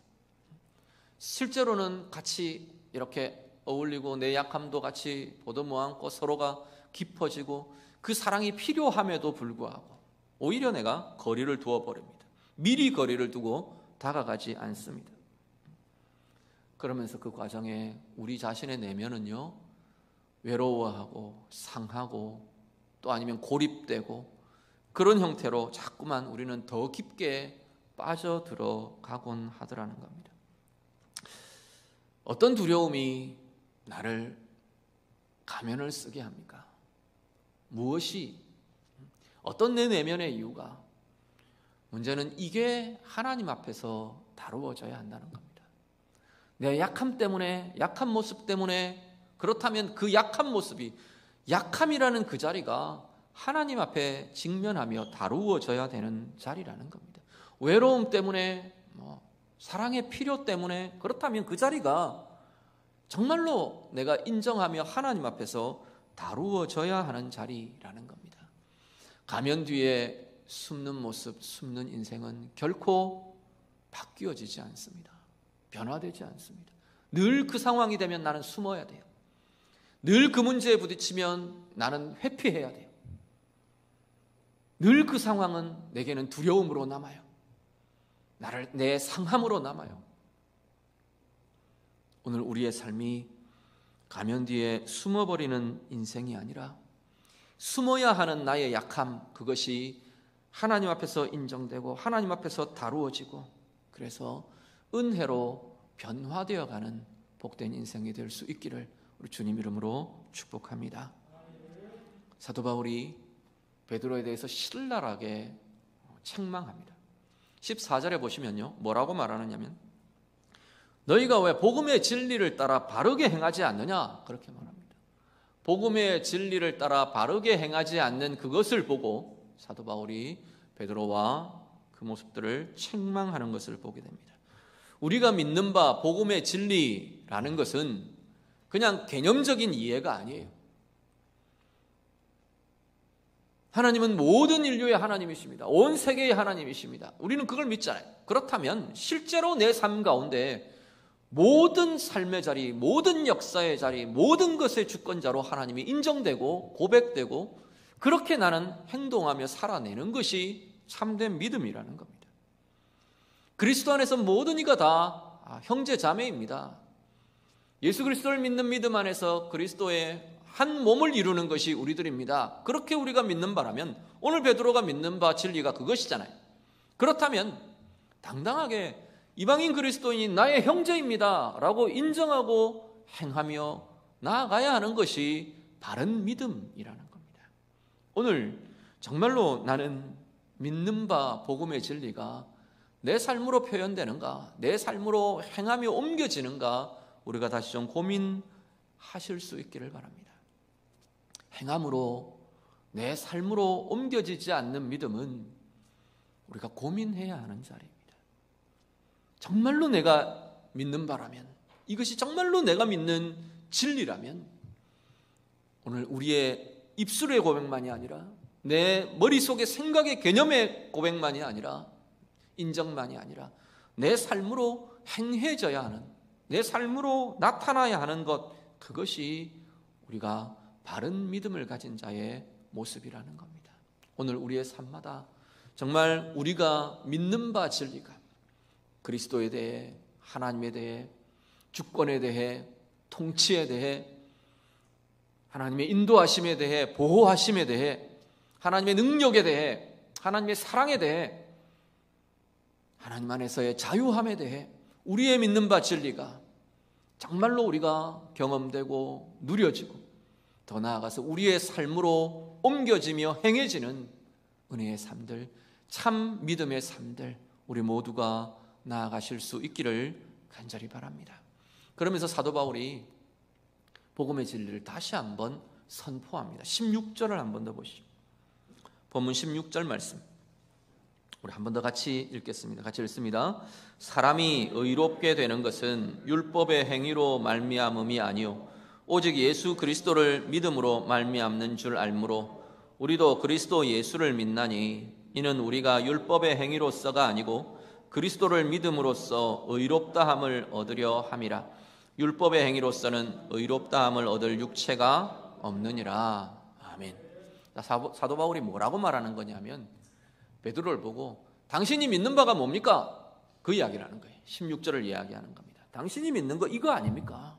Speaker 2: 실제로는 같이 이렇게 어울리고 내 약함도 같이 보듬어안고 서로가 깊어지고 그 사랑이 필요함에도 불구하고 오히려 내가 거리를 두어버립니다. 미리 거리를 두고 다가가지 않습니다. 그러면서 그 과정에 우리 자신의 내면은요, 외로워하고 상하고 또 아니면 고립되고 그런 형태로 자꾸만 우리는 더 깊게 빠져들어가곤 하더라는 겁니다. 어떤 두려움이 나를 가면을 쓰게 합니까? 무엇이, 어떤 내 내면의 이유가? 문제는 이게 하나님 앞에서 다루어져야 한다는 겁니다. 내 약함 때문에, 약한 모습 때문에, 그렇다면 그 약한 모습이, 약함이라는 그 자리가 하나님 앞에 직면하며 다루어져야 되는 자리라는 겁니다. 외로움 때문에, 사랑의 필요 때문에, 그렇다면 그 자리가 정말로 내가 인정하며 하나님 앞에서 다루어져야 하는 자리라는 겁니다. 가면 뒤에 숨는 모습, 숨는 인생은 결코 바뀌어지지 않습니다. 변화되지 않습니다. 늘 그 상황이 되면 나는 숨어야 돼요. 늘 그 문제에 부딪히면 나는 회피해야 돼요. 늘 그 상황은 내게는 두려움으로 남아요. 내 상함으로 남아요. 오늘 우리의 삶이 가면 뒤에 숨어버리는 인생이 아니라 숨어야 하는 나의 약함, 그것이 하나님 앞에서 인정되고 하나님 앞에서 다루어지고 그래서 은혜로 변화되어가는 복된 인생이 될 수 있기를 우리 주님 이름으로 축복합니다. 사도 바울이 베드로에 대해서 신랄하게 책망합니다. 14절에 보시면요, 뭐라고 말하느냐면 너희가 왜 복음의 진리를 따라 바르게 행하지 않느냐, 그렇게 말합니다. 복음의 진리를 따라 바르게 행하지 않는 그것을 보고 사도 바울이 베드로와 그 모습들을 책망하는 것을 보게 됩니다. 우리가 믿는 바 복음의 진리라는 것은 그냥 개념적인 이해가 아니에요. 하나님은 모든 인류의 하나님이십니다. 온 세계의 하나님이십니다. 우리는 그걸 믿잖아요. 그렇다면 실제로 내 삶 가운데 모든 삶의 자리, 모든 역사의 자리, 모든 것의 주권자로 하나님이 인정되고 고백되고 그렇게 나는 행동하며 살아내는 것이 참된 믿음이라는 겁니다. 그리스도 안에서 모든 이가 다 형제 자매입니다. 예수 그리스도를 믿는 믿음 안에서 그리스도의 한 몸을 이루는 것이 우리들입니다. 그렇게 우리가 믿는 바라면 오늘 베드로가 믿는 바 진리가 그것이잖아요. 그렇다면 당당하게 이방인 그리스도인이 나의 형제입니다 라고 인정하고 행하며 나아가야 하는 것이 바른 믿음이라는 겁니다. 오늘 정말로 나는 믿는 바 복음의 진리가 내 삶으로 표현되는가, 내 삶으로 행하며 옮겨지는가, 우리가 다시 좀 고민하실 수 있기를 바랍니다. 행함으로 내 삶으로 옮겨지지 않는 믿음은 우리가 고민해야 하는 자리입니다. 정말로 내가 믿는 바라면, 이것이 정말로 내가 믿는 진리라면 오늘 우리의 입술의 고백만이 아니라 내 머릿속의 생각의 개념의 고백만이 아니라 인정만이 아니라 내 삶으로 행해져야 하는, 내 삶으로 나타나야 하는 것, 그것이 우리가 바른 믿음을 가진 자의 모습이라는 겁니다. 오늘 우리의 삶마다 정말 우리가 믿는 바 진리가 그리스도에 대해, 하나님에 대해, 주권에 대해, 통치에 대해, 하나님의 인도하심에 대해, 보호하심에 대해, 하나님의 능력에 대해, 하나님의 사랑에 대해, 하나님 안에서의 자유함에 대해 우리의 믿는 바 진리가 정말로 우리가 경험되고 누려지고 더 나아가서 우리의 삶으로 옮겨지며 행해지는 은혜의 삶들, 참 믿음의 삶들, 우리 모두가 나아가실 수 있기를 간절히 바랍니다. 그러면서 사도 바울이 복음의 진리를 다시 한번 선포합니다. 16절을 한 번 더 보시죠. 본문 16절 말씀 우리 한 번 더 같이 읽겠습니다. 같이 읽습니다. 사람이 의롭게 되는 것은 율법의 행위로 말미암음이 아니요 오직 예수 그리스도를 믿음으로 말미암는 줄 알므로 우리도 그리스도 예수를 믿나니 이는 우리가 율법의 행위로서가 아니고 그리스도를 믿음으로써 의롭다함을 얻으려 함이라. 율법의 행위로서는 의롭다함을 얻을 육체가 없느니라. 아멘. 사도 바울이 뭐라고 말하는 거냐면 베드로를 보고 당신이 믿는 바가 뭡니까? 그 이야기를 하는 거예요. 16절을 이야기하는 겁니다. 당신이 믿는 거 이거 아닙니까?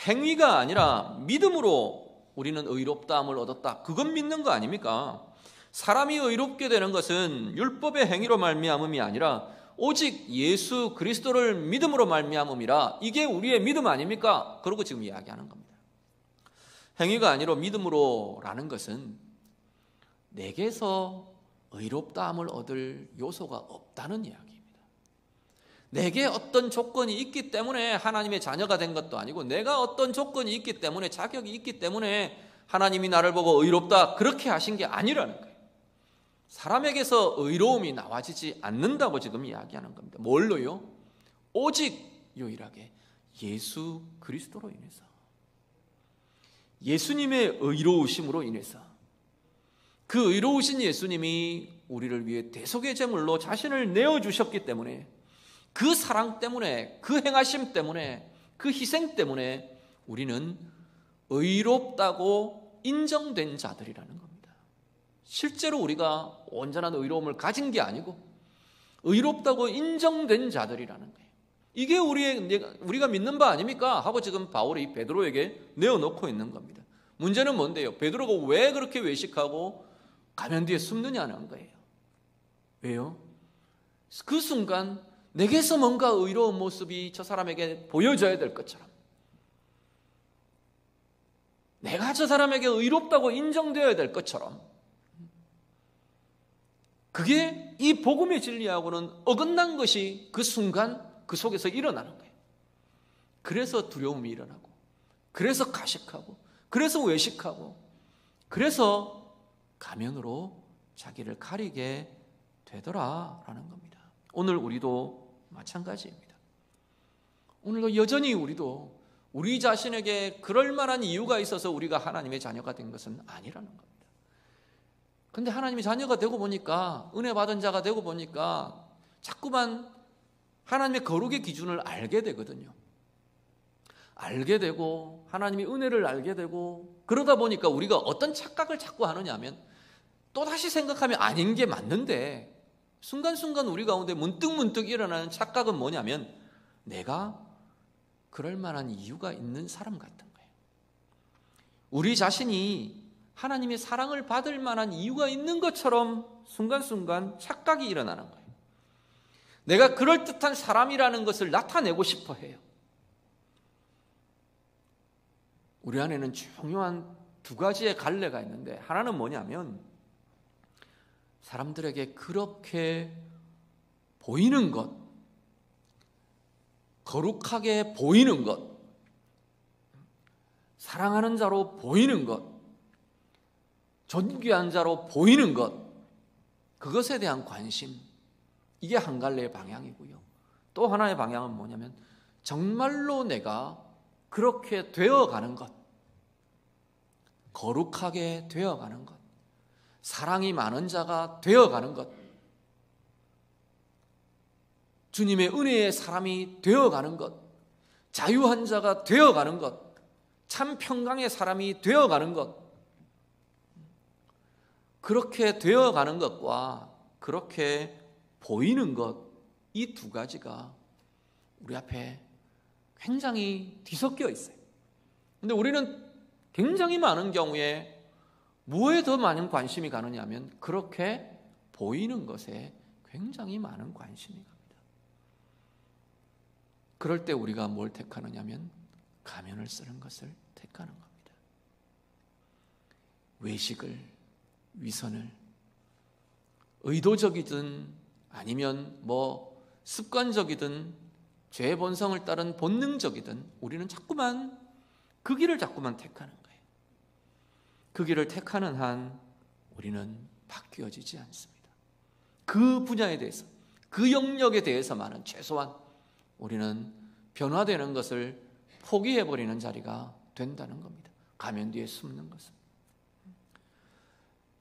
Speaker 2: 행위가 아니라 믿음으로 우리는 의롭다함을 얻었다. 그건 믿는 거 아닙니까? 사람이 의롭게 되는 것은 율법의 행위로 말미암음이 아니라 오직 예수 그리스도를 믿음으로 말미암음이라. 이게 우리의 믿음 아닙니까? 그러고 지금 이야기하는 겁니다. 행위가 아니라 믿음으로라는 것은 내게서 의롭다함을 얻을 요소가 없다는 이야기입니다. 내게 어떤 조건이 있기 때문에 하나님의 자녀가 된 것도 아니고 내가 어떤 조건이 있기 때문에 자격이 있기 때문에 하나님이 나를 보고 의롭다 그렇게 하신 게 아니라는 거예요. 사람에게서 의로움이 나와지지 않는다고 지금 이야기하는 겁니다. 뭘로요? 오직 유일하게 예수 그리스도로 인해서, 예수님의 의로우심으로 인해서, 그 의로우신 예수님이 우리를 위해 대속의 제물로 자신을 내어주셨기 때문에, 그 사랑 때문에, 그 행하심 때문에, 그 희생 때문에 우리는 의롭다고 인정된 자들이라는 겁니다. 실제로 우리가 온전한 의로움을 가진 게 아니고 의롭다고 인정된 자들이라는 거예요. 이게 우리가 믿는 바 아닙니까? 하고 지금 바울이 베드로에게 내어놓고 있는 겁니다. 문제는 뭔데요? 베드로가 왜 그렇게 외식하고 가면 뒤에 숨느냐는 거예요. 왜요? 그 순간 내게서 뭔가 의로운 모습이 저 사람에게 보여져야 될 것처럼, 내가 저 사람에게 의롭다고 인정되어야 될 것처럼, 그게 이 복음의 진리하고는 어긋난 것이 그 순간 그 속에서 일어나는 거예요. 그래서 두려움이 일어나고, 그래서 가식하고, 그래서 외식하고, 그래서 가면으로 자기를 가리게 되더라라는 겁니다. 오늘 우리도 마찬가지입니다. 오늘도 여전히 우리도 우리 자신에게 그럴 만한 이유가 있어서 우리가 하나님의 자녀가 된 것은 아니라는 겁니다. 근데 하나님의 자녀가 되고 보니까, 은혜 받은 자가 되고 보니까 자꾸만 하나님의 거룩의 기준을 알게 되거든요. 알게 되고 하나님의 은혜를 알게 되고, 그러다 보니까 우리가 어떤 착각을 자꾸 하느냐 하면, 또다시 생각하면 아닌 게 맞는데 순간순간 우리 가운데 문득문득 일어나는 착각은 뭐냐면, 내가 그럴 만한 이유가 있는 사람 같은 거예요. 우리 자신이 하나님의 사랑을 받을 만한 이유가 있는 것처럼 순간순간 착각이 일어나는 거예요. 내가 그럴듯한 사람이라는 것을 나타내고 싶어 해요. 우리 안에는 중요한 두 가지의 갈래가 있는데, 하나는 뭐냐면 사람들에게 그렇게 보이는 것, 거룩하게 보이는 것, 사랑하는 자로 보이는 것, 존귀한 자로 보이는 것, 그것에 대한 관심, 이게 한 갈래의 방향이고요. 또 하나의 방향은 뭐냐면 정말로 내가 그렇게 되어가는 것, 거룩하게 되어가는 것, 사랑이 많은 자가 되어가는 것, 주님의 은혜의 사람이 되어가는 것, 자유한 자가 되어가는 것, 참 평강의 사람이 되어가는 것, 그렇게 되어가는 것과 그렇게 보이는 것, 이 두 가지가 우리 앞에 굉장히 뒤섞여 있어요. 근데 우리는 굉장히 많은 경우에 무엇에 더 많은 관심이 가느냐 하면 그렇게 보이는 것에 굉장히 많은 관심이 갑니다. 그럴 때 우리가 뭘 택하느냐 하면 가면을 쓰는 것을 택하는 겁니다. 외식을, 위선을, 의도적이든 아니면 습관적이든 죄의 본성을 따른 본능적이든 우리는 자꾸만 그 길을 자꾸만 택하는 거예요. 그 길을 택하는 한 우리는 바뀌어지지 않습니다. 그 분야에 대해서, 그 영역에 대해서만은 최소한 우리는 변화되는 것을 포기해버리는 자리가 된다는 겁니다. 가면 뒤에 숨는 것은.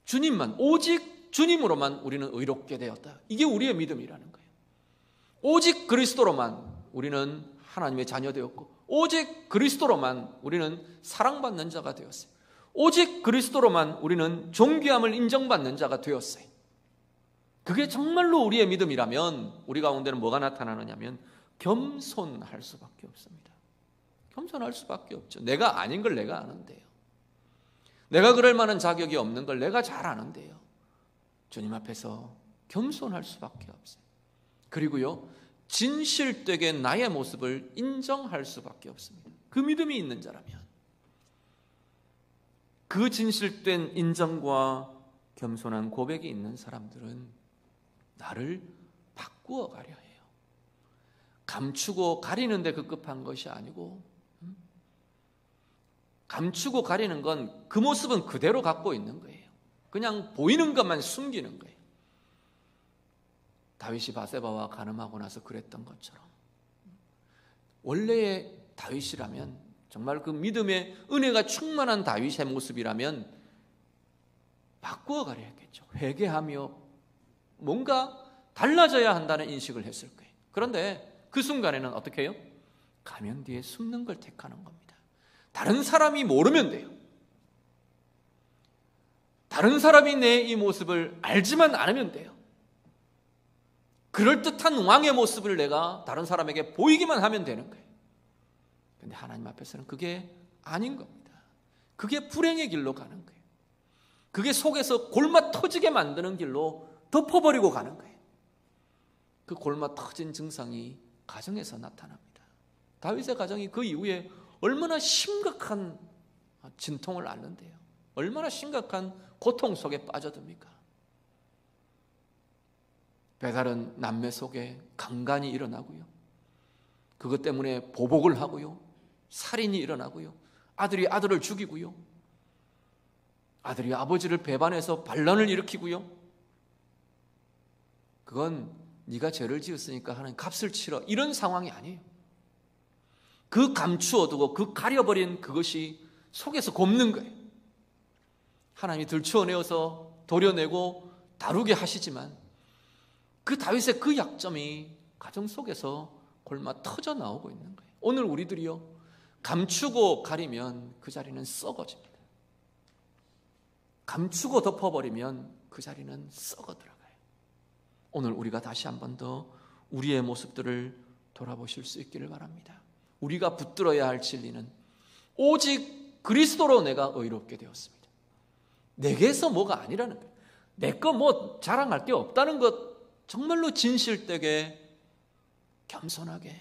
Speaker 2: 주님만, 오직 주님으로만 우리는 의롭게 되었다. 이게 우리의 믿음이라는 거예요. 오직 그리스도로만 우리는 하나님의 자녀 되었고, 오직 그리스도로만 우리는 사랑받는 자가 되었어요. 오직 그리스도로만 우리는 존귀함을 인정받는 자가 되었어요. 그게 정말로 우리의 믿음이라면 우리 가운데는 뭐가 나타나느냐면 겸손할 수밖에 없습니다. 겸손할 수밖에 없죠. 내가 아닌 걸 내가 아는데요. 내가 그럴 만한 자격이 없는 걸 내가 잘 아는데요. 주님 앞에서 겸손할 수밖에 없어요. 그리고요, 진실되게 나의 모습을 인정할 수밖에 없습니다. 그 믿음이 있는 자라면. 그 진실된 인정과 겸손한 고백이 있는 사람들은 나를 바꾸어 가려 해요. 감추고 가리는 데 급급한 것이 아니고, 감추고 가리는 건 그 모습은 그대로 갖고 있는 거예요. 그냥 보이는 것만 숨기는 거예요. 다윗이 바세바와 간음하고 나서 그랬던 것처럼, 원래의 다윗이라면, 정말 그 믿음의 은혜가 충만한 다윗의 모습이라면 바꾸어 가려 했겠죠. 회개하며 뭔가 달라져야 한다는 인식을 했을 거예요. 그런데 그 순간에는 어떻게 해요? 가면 뒤에 숨는 걸 택하는 겁니다. 다른 사람이 모르면 돼요. 다른 사람이 내 이 모습을 알지만 않으면 돼요. 그럴듯한 왕의 모습을 내가 다른 사람에게 보이기만 하면 되는 거예요. 그런데 하나님 앞에서는 그게 아닌 겁니다. 그게 불행의 길로 가는 거예요. 그게 속에서 골마 터지게 만드는 길로 덮어버리고 가는 거예요. 그 골마 터진 증상이 가정에서 나타납니다. 다윗의 가정이 그 이후에 얼마나 심각한 진통을 앓는데요. 얼마나 심각한 고통 속에 빠져듭니까? 배다른 남매 속에 강간이 일어나고요. 그것 때문에 보복을 하고요. 살인이 일어나고요. 아들이 아들을 죽이고요. 아들이 아버지를 배반해서 반란을 일으키고요. 그건 네가 죄를 지었으니까 하나님 값을 치러, 이런 상황이 아니에요. 그 감추어두고 그 가려버린 그것이 속에서 곱는 거예요. 하나님이 들추어내어서 도려내고 다루게 하시지만 그 다윗의 그 약점이 가정 속에서 골마 터져 나오고 있는 거예요. 오늘 우리들이요, 감추고 가리면 그 자리는 썩어집니다. 감추고 덮어버리면 그 자리는 썩어 들어가요. 오늘 우리가 다시 한 번 더 우리의 모습들을 돌아보실 수 있기를 바랍니다. 우리가 붙들어야 할 진리는 오직 그리스도로 내가 의롭게 되었습니다. 내게서 뭐가 아니라는 거예요. 내 거 뭐 자랑할 게 없다는 것, 정말로 진실되게 겸손하게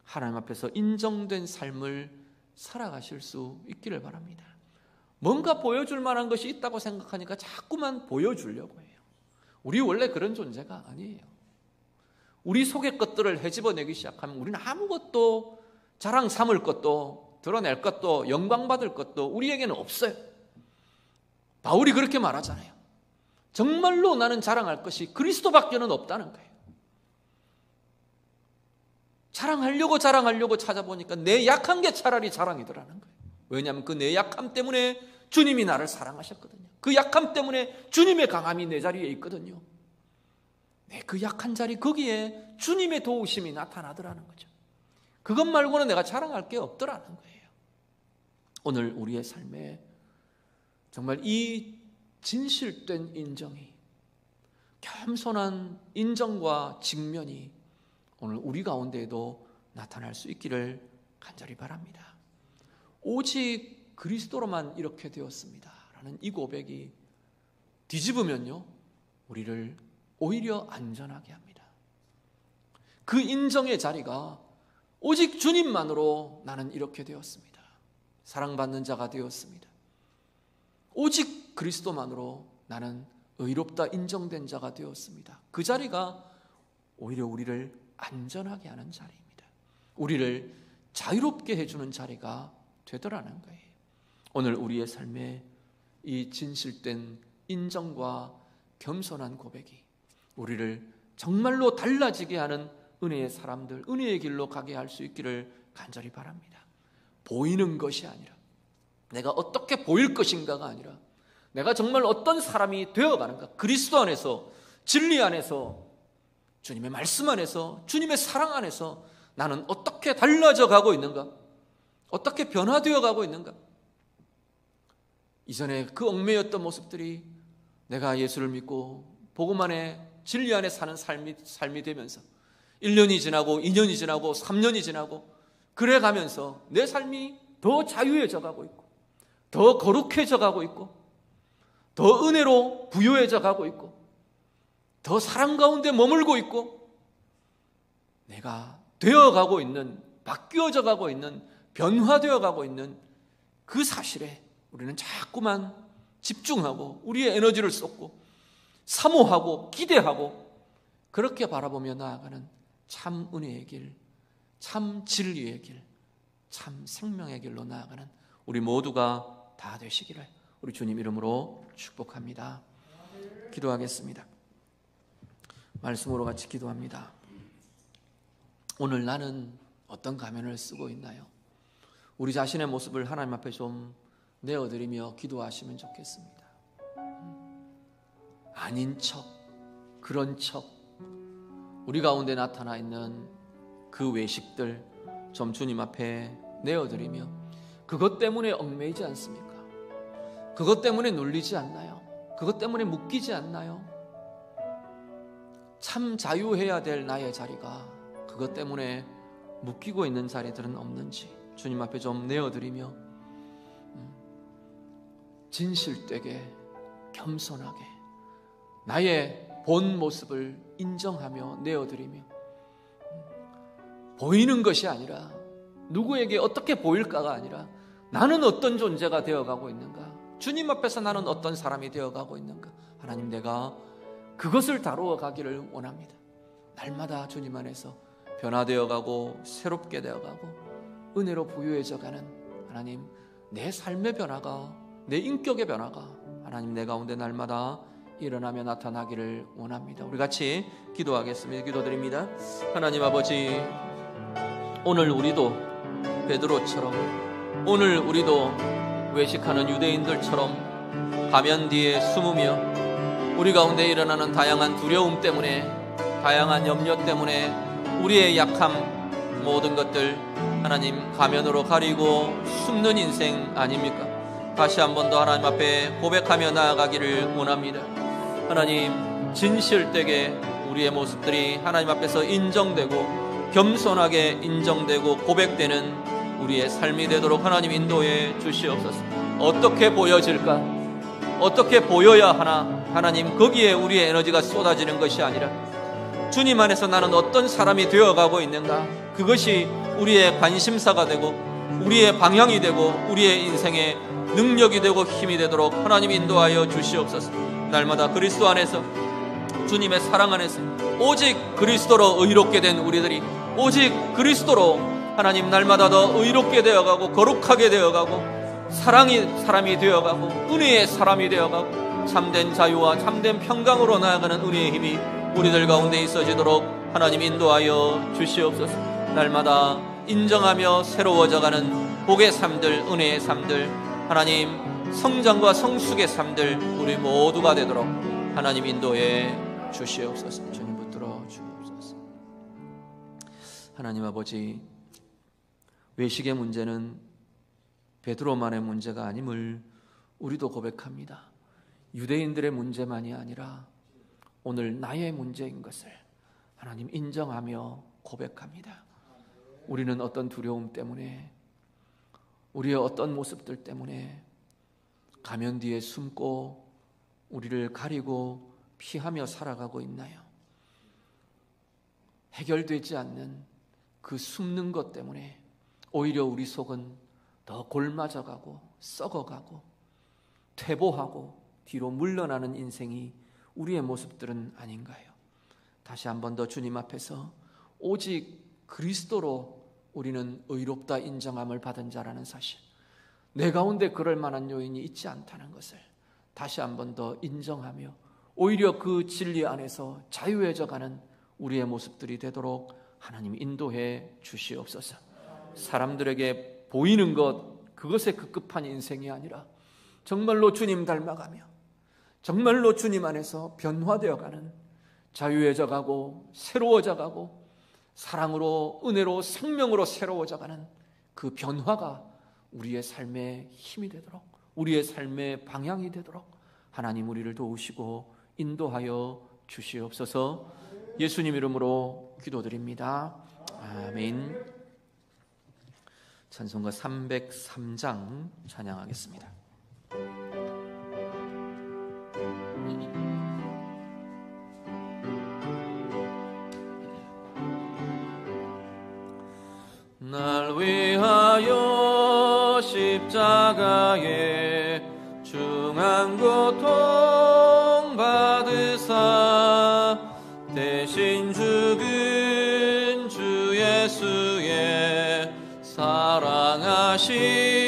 Speaker 2: 하나님 앞에서 인정된 삶을 살아가실 수 있기를 바랍니다. 뭔가 보여줄 만한 것이 있다고 생각하니까 자꾸만 보여주려고 해요. 우리 원래 그런 존재가 아니에요. 우리 속의 것들을 헤집어내기 시작하면 우리는 아무것도 자랑 삼을 것도 드러낼 것도 영광받을 것도 우리에게는 없어요. 바울이 그렇게 말하잖아요. 정말로 나는 자랑할 것이 그리스도밖에는 없다는 거예요. 자랑하려고 찾아보니까 내 약한 게 차라리 자랑이더라는 거예요. 왜냐하면 그 내 약함 때문에 주님이 나를 사랑하셨거든요. 그 약함 때문에 주님의 강함이 내 자리에 있거든요. 내 그 약한 자리, 거기에 주님의 도우심이 나타나더라는 거죠. 그것 말고는 내가 자랑할 게 없더라는 거예요. 오늘 우리의 삶에 정말 이 진실된 인정이, 겸손한 인정과 직면이 오늘 우리 가운데에도 나타날 수 있기를 간절히 바랍니다. 오직 그리스도로만 이렇게 되었습니다 라는 이 고백이 뒤집으면요, 우리를 오히려 안전하게 합니다. 그 인정의 자리가 오직 주님만으로 나는 이렇게 되었습니다, 사랑받는 자가 되었습니다, 오직 그리스도만으로 나는 의롭다 인정된 자가 되었습니다. 그 자리가 오히려 우리를 안전하게 하는 자리입니다. 우리를 자유롭게 해주는 자리가 되더라는 거예요. 오늘 우리의 삶에 이 진실된 인정과 겸손한 고백이 우리를 정말로 달라지게 하는 은혜의 사람들, 은혜의 길로 가게 할 수 있기를 간절히 바랍니다. 보이는 것이 아니라, 내가 어떻게 보일 것인가가 아니라, 내가 정말 어떤 사람이 되어가는가, 그리스도 안에서, 진리 안에서, 주님의 말씀 안에서, 주님의 사랑 안에서 나는 어떻게 달라져 가고 있는가, 어떻게 변화되어 가고 있는가. 이전에 그 얽매였던 모습들이 내가 예수를 믿고 복음 안에 진리 안에 사는 삶이 되면서 1년이 지나고 2년이 지나고 3년이 지나고 그래 가면서 내 삶이 더 자유해져 가고 있고, 더 거룩해져 가고 있고, 더 은혜로 부유해져 가고 있고, 더 사랑 가운데 머물고 있고, 내가 되어가고 있는, 바뀌어져 가고 있는, 변화되어 가고 있는 그 사실에 우리는 자꾸만 집중하고 우리의 에너지를 쏟고 사모하고 기대하고 그렇게 바라보며 나아가는 참 은혜의 길, 참 진리의 길, 참 생명의 길로 나아가는 우리 모두가 다 되시기를 우리 주님 이름으로 축복합니다. 기도하겠습니다. 말씀으로 같이 기도합니다. 오늘 나는 어떤 가면을 쓰고 있나요? 우리 자신의 모습을 하나님 앞에 좀 내어드리며 기도하시면 좋겠습니다. 아닌 척, 그런 척, 우리 가운데 나타나 있는 그 외식들 좀 주님 앞에 내어드리며, 그것 때문에 얽매이지 않습니까? 그것 때문에 눌리지 않나요? 그것 때문에 묶이지 않나요? 참 자유해야 될 나의 자리가 그것 때문에 묶이고 있는 자리들은 없는지 주님 앞에 좀 내어드리며, 진실되게 겸손하게 나의 본 모습을 인정하며 내어드리며, 보이는 것이 아니라, 누구에게 어떻게 보일까가 아니라 나는 어떤 존재가 되어가고 있는가, 주님 앞에서 나는 어떤 사람이 되어가고 있는가, 하나님 내가 그것을 다루어 가기를 원합니다. 날마다 주님 안에서 변화되어가고 새롭게 되어가고 은혜로 부유해져가는 하나님, 내 삶의 변화가, 내 인격의 변화가 하나님 내 가운데 날마다 일어나며 나타나기를 원합니다. 우리 같이 기도하겠습니다. 기도드립니다. 하나님 아버지, 오늘 우리도 베드로처럼, 오늘 우리도 외식하는 유대인들처럼 가면 뒤에 숨으며 우리 가운데 일어나는 다양한 두려움 때문에, 다양한 염려 때문에 우리의 약함, 모든 것들 하나님 가면으로 가리고 숨는 인생 아닙니까? 다시 한 번 더 하나님 앞에 고백하며 나아가기를 원합니다. 하나님, 진실되게 우리의 모습들이 하나님 앞에서 인정되고 겸손하게 인정되고 고백되는 우리의 삶이 되도록 하나님 인도해 주시옵소서. 어떻게 보여질까? 어떻게 보여야 하나? 하나님, 거기에 우리의 에너지가 쏟아지는 것이 아니라 주님 안에서 나는 어떤 사람이 되어가고 있는가, 그것이 우리의 관심사가 되고 우리의 방향이 되고 우리의 인생의 능력이 되고 힘이 되도록 하나님 인도하여 주시옵소서. 날마다 그리스도 안에서, 주님의 사랑 안에서 오직 그리스도로 의롭게 된 우리들이 오직 그리스도로 하나님 날마다 더 의롭게 되어가고 거룩하게 되어가고 사람이 되어가고 은혜의 사람이 되어가고 참된 자유와 참된 평강으로 나아가는 은혜의 힘이 우리들 가운데 있어지도록 하나님 인도하여 주시옵소서. 날마다 인정하며 새로워져가는 복의 삶들, 은혜의 삶들, 하나님 성장과 성숙의 삶들 우리 모두가 되도록 하나님 인도해 주시옵소서. 주님 붙들어 주옵소서. 하나님 아버지, 외식의 문제는 베드로만의 문제가 아님을 우리도 고백합니다. 유대인들의 문제만이 아니라 오늘 나의 문제인 것을 하나님 인정하며 고백합니다. 우리는 어떤 두려움 때문에, 우리의 어떤 모습들 때문에 가면 뒤에 숨고 우리를 가리고 피하며 살아가고 있나요? 해결되지 않는 그 숨는 것 때문에 오히려 우리 속은 더 골마져가고 썩어가고 퇴보하고 뒤로 물러나는 인생이 우리의 모습들은 아닌가요? 다시 한 번 더 주님 앞에서 오직 그리스도로 우리는 의롭다 인정함을 받은 자라는 사실, 내 가운데 그럴 만한 요인이 있지 않다는 것을 다시 한 번 더 인정하며 오히려 그 진리 안에서 자유해져가는 우리의 모습들이 되도록 하나님 인도해 주시옵소서. 사람들에게 보이는 것, 그것에 급급한 인생이 아니라 정말로 주님 닮아가며 정말로 주님 안에서 변화되어가는, 자유해져가고 새로워져가고 사랑으로, 은혜로, 생명으로 새로워져가는 그 변화가 우리의 삶의 힘이 되도록, 우리의 삶의 방향이 되도록 하나님 우리를 도우시고 인도하여 주시옵소서. 예수님 이름으로 기도드립니다. 아멘. 찬송가 303장 찬양하겠습니다. 날 위하여 십자가에 중한 고통 받으사 대신 죽은 주 예수의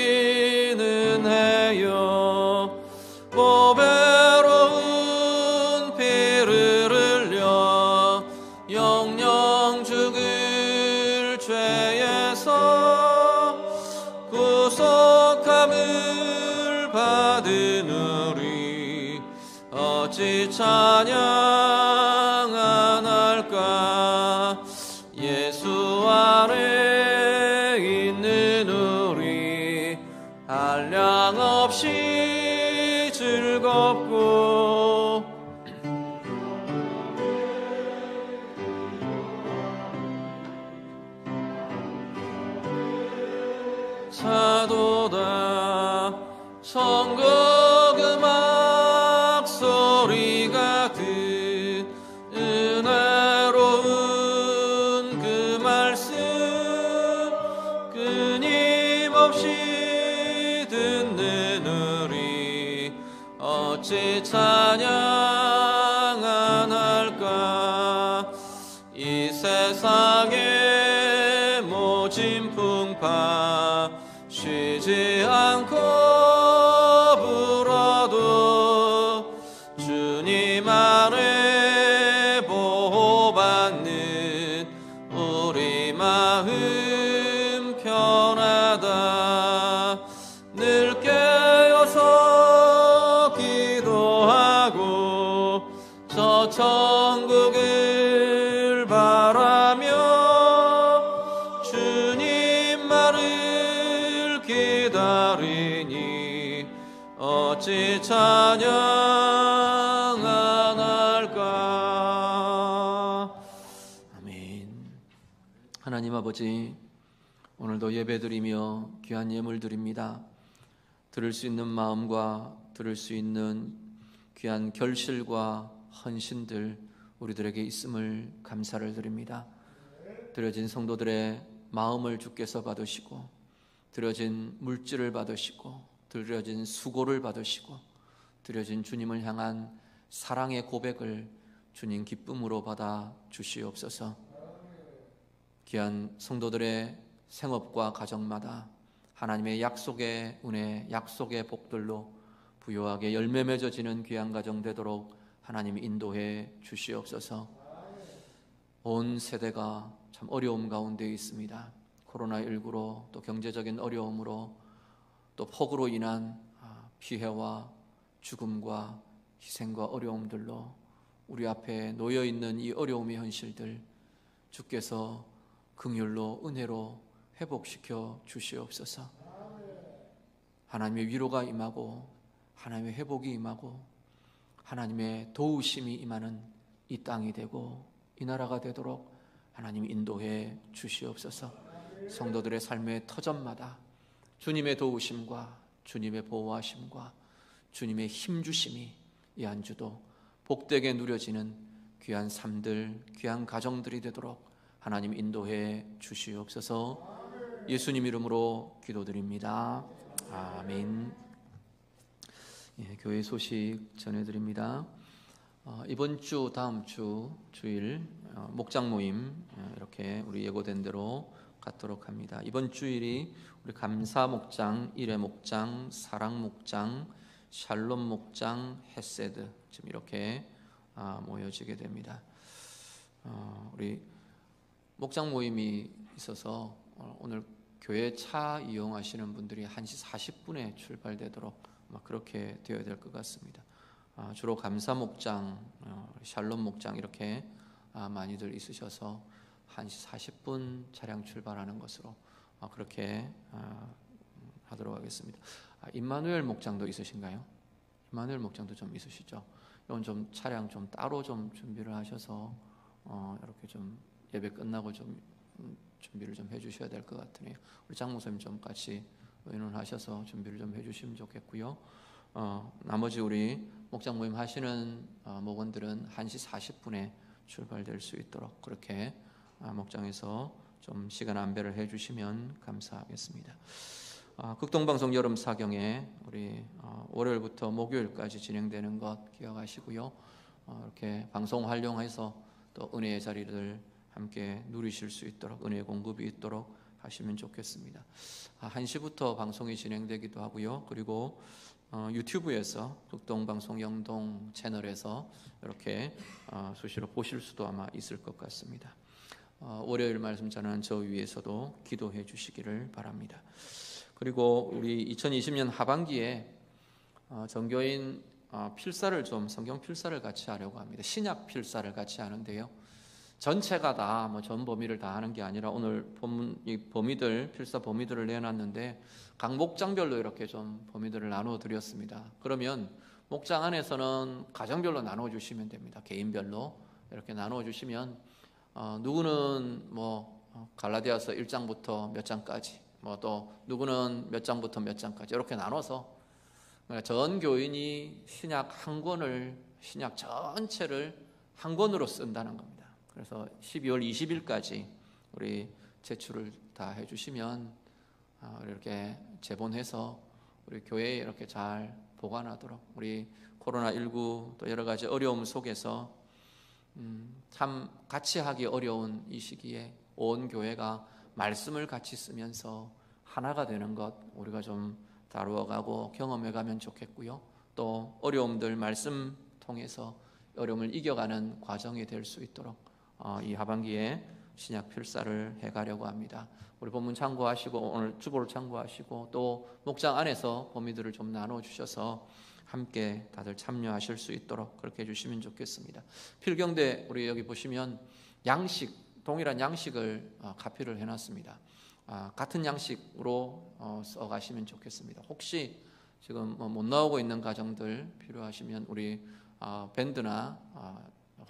Speaker 2: 사랑하시는 해요. 보배로운 피를 흘려 영영 죽을 죄에서 구속함을 받은 우리 어찌 참 찬양하날까. 예수 안에 있는 우리 한량없이 즐겁고 차도다. 천국 음악 소리가 은혜로운 그 말씀 끊임없이 듣는 우리 어찌 찬양하날까. 이 세상의 모진 풍파 쉬지 않고 불어도 주님 안에 보호받는 우리 마음 편하다. 늘 깨어서 기도하고 저 천국을 바라며 주님 말을 기다리니 어찌 찬양하날까. 아멘. 하나님 아버지, 오늘도 예배드리며 귀한 예물 드립니다. 들을 수 있는 마음과 들을 수 있는 귀한 결실과 헌신들 우리들에게 있음을 감사를 드립니다. 드려진 성도들의 마음을 주께서 받으시고, 드려진 물질을 받으시고, 드려진 수고를 받으시고, 드려진 주님을 향한 사랑의 고백을 주님 기쁨으로 받아 주시옵소서. 귀한 성도들의 생업과 가정마다 하나님의 약속의 은혜, 약속의 복들로 부유하게 열매 맺어지는 귀한 가정 되도록 하나님 인도해 주시옵소서. 온 세대가 참 어려움 가운데 있습니다. 코로나19로 또 경제적인 어려움으로 또 폭우로 인한 피해와 죽음과 희생과 어려움들로 우리 앞에 놓여 있는 이 어려움의 현실들 주께서 긍휼로 은혜로 회복시켜 주시옵소서. 하나님의 위로가 임하고 하나님의 회복이 임하고 하나님의 도우심이 임하는 이 땅이 되고 이 나라가 되도록 하나님 인도해 주시옵소서. 성도들의 삶의 터전마다 주님의 도우심과 주님의 보호하심과 주님의 힘주심이 이 한 주도 복되게 누려지는 귀한 삶들, 귀한 가정들이 되도록 하나님 인도해 주시옵소서. 예수님 이름으로 기도드립니다. 아멘. 예, 교회 소식 전해드립니다. 이번 주, 다음 주 주일 목장 모임 이렇게 우리 예고된 대로 갖도록 합니다. 이번 주일이 우리 감사 목장, 일회 목장, 사랑 목장, 샬롬 목장, 헤세드 지금 이렇게 모여지게 됩니다. 우리 목장 모임이 있어서 오늘 교회 차 이용하시는 분들이 1시 40분에 출발되도록 그렇게 되어야 될 것 같습니다. 주로 감사 목장, 샬롬 목장 이렇게 많이들 있으셔서 1시 40분 차량 출발하는 것으로 그렇게 하도록 하겠습니다. 임마누엘 목장도 있으신가요? 임마누엘 목장도 좀 있으시죠? 이건 좀 차량 좀 따로 좀 준비를 하셔서 이렇게 좀 예배 끝나고 좀 준비를 좀 해주셔야 될 것 같으네요. 우리 장목사님 좀 같이 의논하셔서 준비를 좀 해주시면 좋겠고요. 나머지 우리 목장 모임 하시는 목원들은 1시 40분에 출발될 수 있도록 그렇게 목장에서 좀 시간 안배를 해주시면 감사하겠습니다. 극동방송 여름 사경에 우리 월요일부터 목요일까지 진행되는 것 기억하시고요. 이렇게 방송 활용해서 또 은혜의 자리를 함께 누리실 수 있도록 은혜 공급이 있도록 하시면 좋겠습니다. 1시부터 방송이 진행되기도 하고요. 그리고 유튜브에서 극동방송 영동 채널에서 이렇게 수시로 보실 수도 아마 있을 것 같습니다. 월요일 말씀 전하는 저 위에서도 기도해 주시기를 바랍니다. 그리고 우리 2020년 하반기에 전교인 필사를 좀 성경 필사를 같이 하려고 합니다. 신약 필사를 같이 하는데요. 전체가 다 뭐 전 범위를 다 하는 게 아니라 오늘 본문 이 범위들 필사 범위들을 내놨는데 각 목장별로 이렇게 좀 범위들을 나누어 드렸습니다. 그러면 목장 안에서는 가정별로 나누어 주시면 됩니다. 개인별로 이렇게 나누어 주시면 누구는 뭐 갈라디아서 1장부터 몇 장까지, 뭐 또 누구는 몇 장부터 몇 장까지 이렇게 나눠서 전 교인이 신약 한 권을, 신약 전체를 한 권으로 쓴다는 겁니다. 그래서 12월 20일까지 우리 제출을 다 해주시면 이렇게 제본해서 우리 교회에 이렇게 잘 보관하도록, 우리 코로나19 또 여러 가지 어려움 속에서 참 같이 하기 어려운 이 시기에 온 교회가 말씀을 같이 쓰면서 하나가 되는 것 우리가 좀 다루어가고 경험해가면 좋겠고요. 또 어려움들 말씀 통해서 어려움을 이겨가는 과정이 될 수 있도록 이 하반기에 신약 필사를 해가려고 합니다. 우리 본문 참고하시고 오늘 주보를 참고하시고 또 목장 안에서 범위들을 좀 나눠주셔서 함께 다들 참여하실 수 있도록 그렇게 해주시면 좋겠습니다. 필경대 우리 여기 보시면 양식, 동일한 양식을 카피를 해놨습니다. 같은 양식으로 써가시면 좋겠습니다. 혹시 지금 못 나오고 있는 가정들 필요하시면 우리 밴드나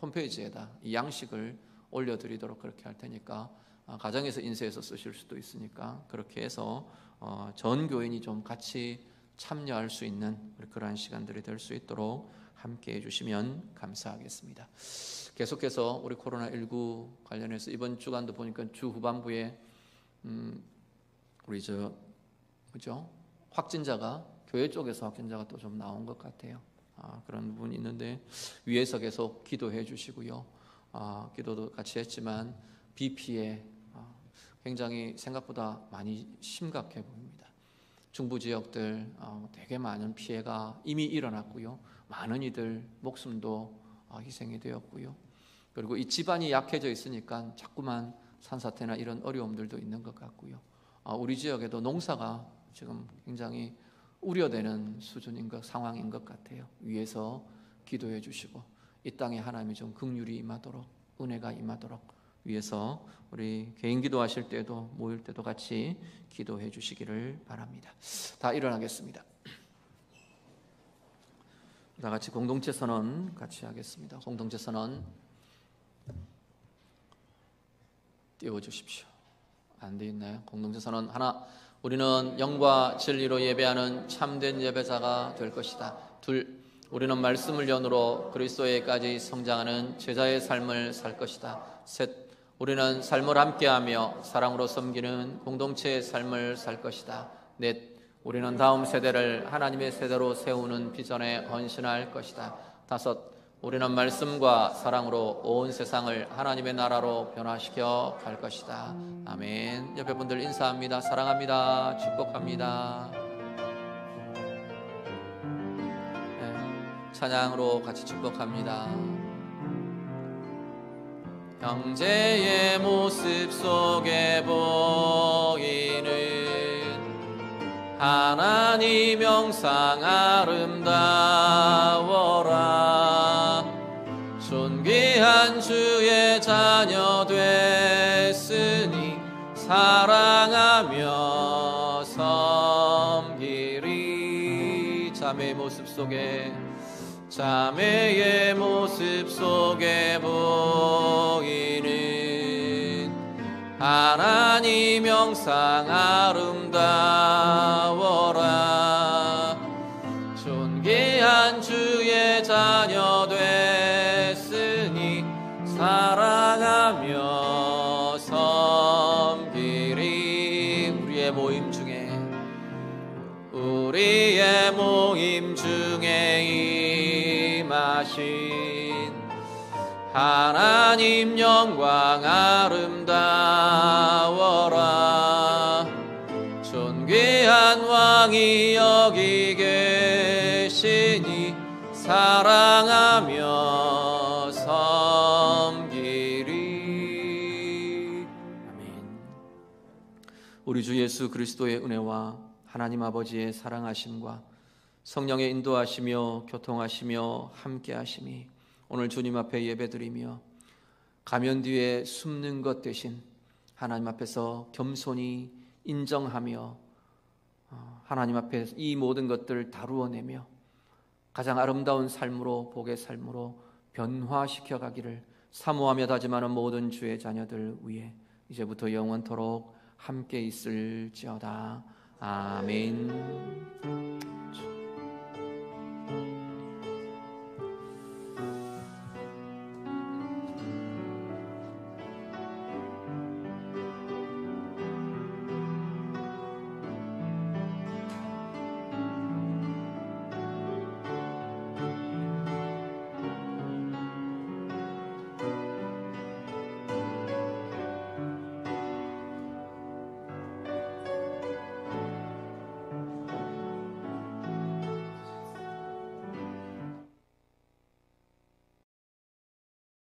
Speaker 2: 홈페이지에다 이 양식을 올려드리도록 그렇게 할 테니까 가정에서 인쇄해서 쓰실 수도 있으니까 그렇게 해서 전 교인이 좀 같이 참여할 수 있는 그러한 시간들이 될 수 있도록 함께 해주시면 감사하겠습니다. 계속해서 우리 코로나19 관련해서 이번 주간도 보니까 주 후반부에 우리 그죠? 확진자가 교회 쪽에서 확진자가 또 좀 나온 것 같아요. 그런 부분이 있는데 위에서 계속 기도해 주시고요. 기도도 같이 했지만 BP에 굉장히 생각보다 많이 심각해 보입니다. 중부 지역들 되게 많은 피해가 이미 일어났고요. 많은 이들 목숨도 희생이 되었고요. 그리고 이 집안이 약해져 있으니까 자꾸만 산사태나 이런 어려움들도 있는 것 같고요. 우리 지역에도 농사가 지금 굉장히 우려되는 수준인 상황인 것 같아요. 위에서 기도해 주시고 이 땅에 하나님이 좀 긍휼이 임하도록, 은혜가 임하도록 위에서 우리 개인 기도하실 때도 모일 때도 같이 기도해 주시기를 바랍니다. 다 일어나겠습니다. 다 같이 공동체 선언 같이 하겠습니다. 공동체 선언 띄워주십시오. 안 돼 있나요? 공동체 선언 하나. 우리는 영과 진리로 예배하는 참된 예배자가 될 것이다. 둘. 우리는 말씀을 연으로 그리스도에까지 성장하는 제자의 삶을 살 것이다. 셋. 우리는 삶을 함께하며 사랑으로 섬기는 공동체의 삶을 살 것이다. 넷. 우리는 다음 세대를 하나님의 세대로 세우는 비전에 헌신할 것이다. 다섯. 우리는 말씀과 사랑으로 온 세상을 하나님의 나라로 변화시켜 갈 것이다. 아멘. 옆에 분들 인사합니다. 사랑합니다. 축복합니다. 네, 찬양으로 같이 축복합니다. 형제의 모습 속에 보이는 하나님 형상 아름다워라. 존귀한 주의 자녀 됐으니 사랑하며 섬기리. 자매의 모습 속에 보이는 하나님 형상 아름다워라. 존귀한 주의 자녀 됐으니 사랑하며 섬기리. 우리의 모임 중에 임하신 하나님 영광 아름다워라. 존귀한 왕이 여기 계시니 사랑하며 섬기리. 아멘. 우리 주 예수 그리스도의 은혜와 하나님 아버지의 사랑하심과 성령의 인도하시며 교통하시며 함께하심이 오늘 주님 앞에 예배드리며 가면 뒤에 숨는 것 대신 하나님 앞에서 겸손히 인정하며 하나님 앞에 이 모든 것들을 다루어내며 가장 아름다운 삶으로, 복의 삶으로 변화시켜 가기를 사모하며 다짐하는 모든 주의 자녀들 위해 이제부터 영원토록 함께 있을지어다. 아멘.